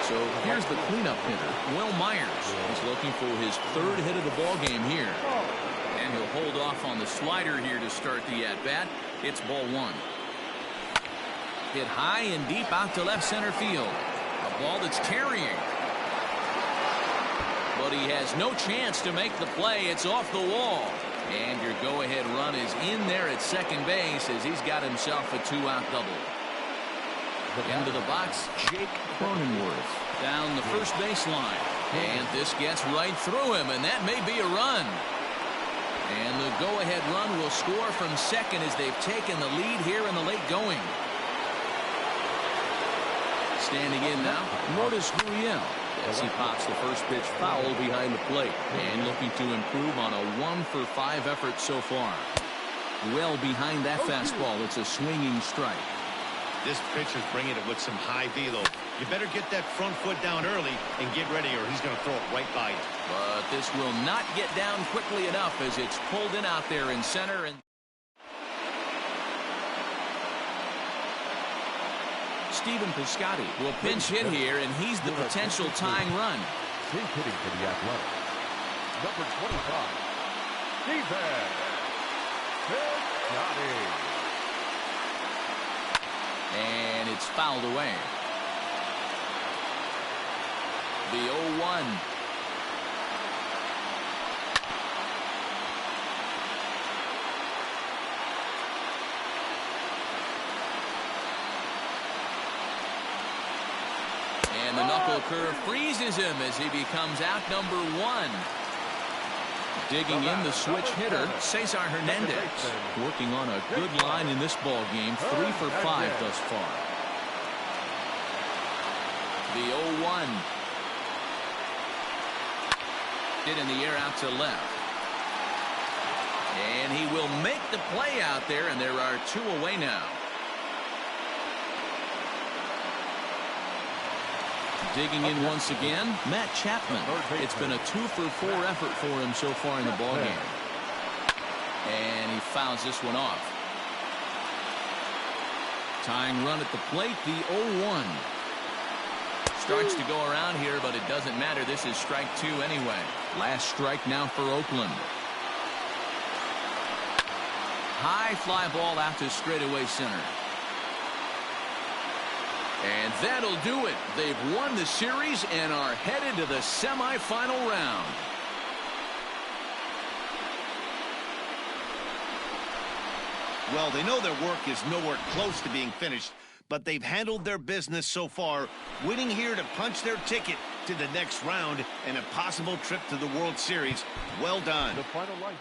So here's the cleanup hitter, Will Myers. He's looking for his 3rd hit of the ball game here. And he'll hold off on the slider here to start the at-bat. It's ball 1. Hit high and deep out to left center field. A ball that's carrying. But he has no chance to make the play. It's off the wall. And your go-ahead run is in there at second base as he's got himself a 2-out double. Into the box, Jake Cronenworth down the first baseline. And this gets right through him, and that may be a run. And the go-ahead run will score from second as they've taken the lead here in the late going. Standing in now, Lourdes Gurriel as he pops the first pitch foul behind the plate and looking to improve on a 1-for-5 effort so far. Well behind that fastball, it's a swinging strike. This pitcher's bringing it with some high velo. You better get that front foot down early and get ready or he's going to throw it right by you. But this will not get down quickly enough as it's pulled in out there in center. And Stephen Piscotty will pinch hit here, and he's the potential tying run. He's hitting for the Athletics. Number 25, Stephen Piscotty. And it's fouled away. The 0-1. And the knuckle curve freezes him as he becomes out number 1. Digging in the switch hitter, Cesar Hernandez, working on a good line in this ball game, 3 for 5 thus far. The 0-1. Hit in the air out to left. And he will make the play out there, and there are 2 away now. Digging in once again, Matt Chapman. It's been a 2-for-4 effort for him so far in the ball game. And he fouls this one off. Tying run at the plate, the 0-1. Starts to go around here, but it doesn't matter. This is strike 2 anyway. Last strike now for Oakland. High fly ball out to straightaway center. And that'll do it. They've won the series and are headed to the semifinal round. Well, they know their work is nowhere close to being finished, but they've handled their business so far, winning here to punch their ticket to the next round and a possible trip to the World Series. Well done. The final light.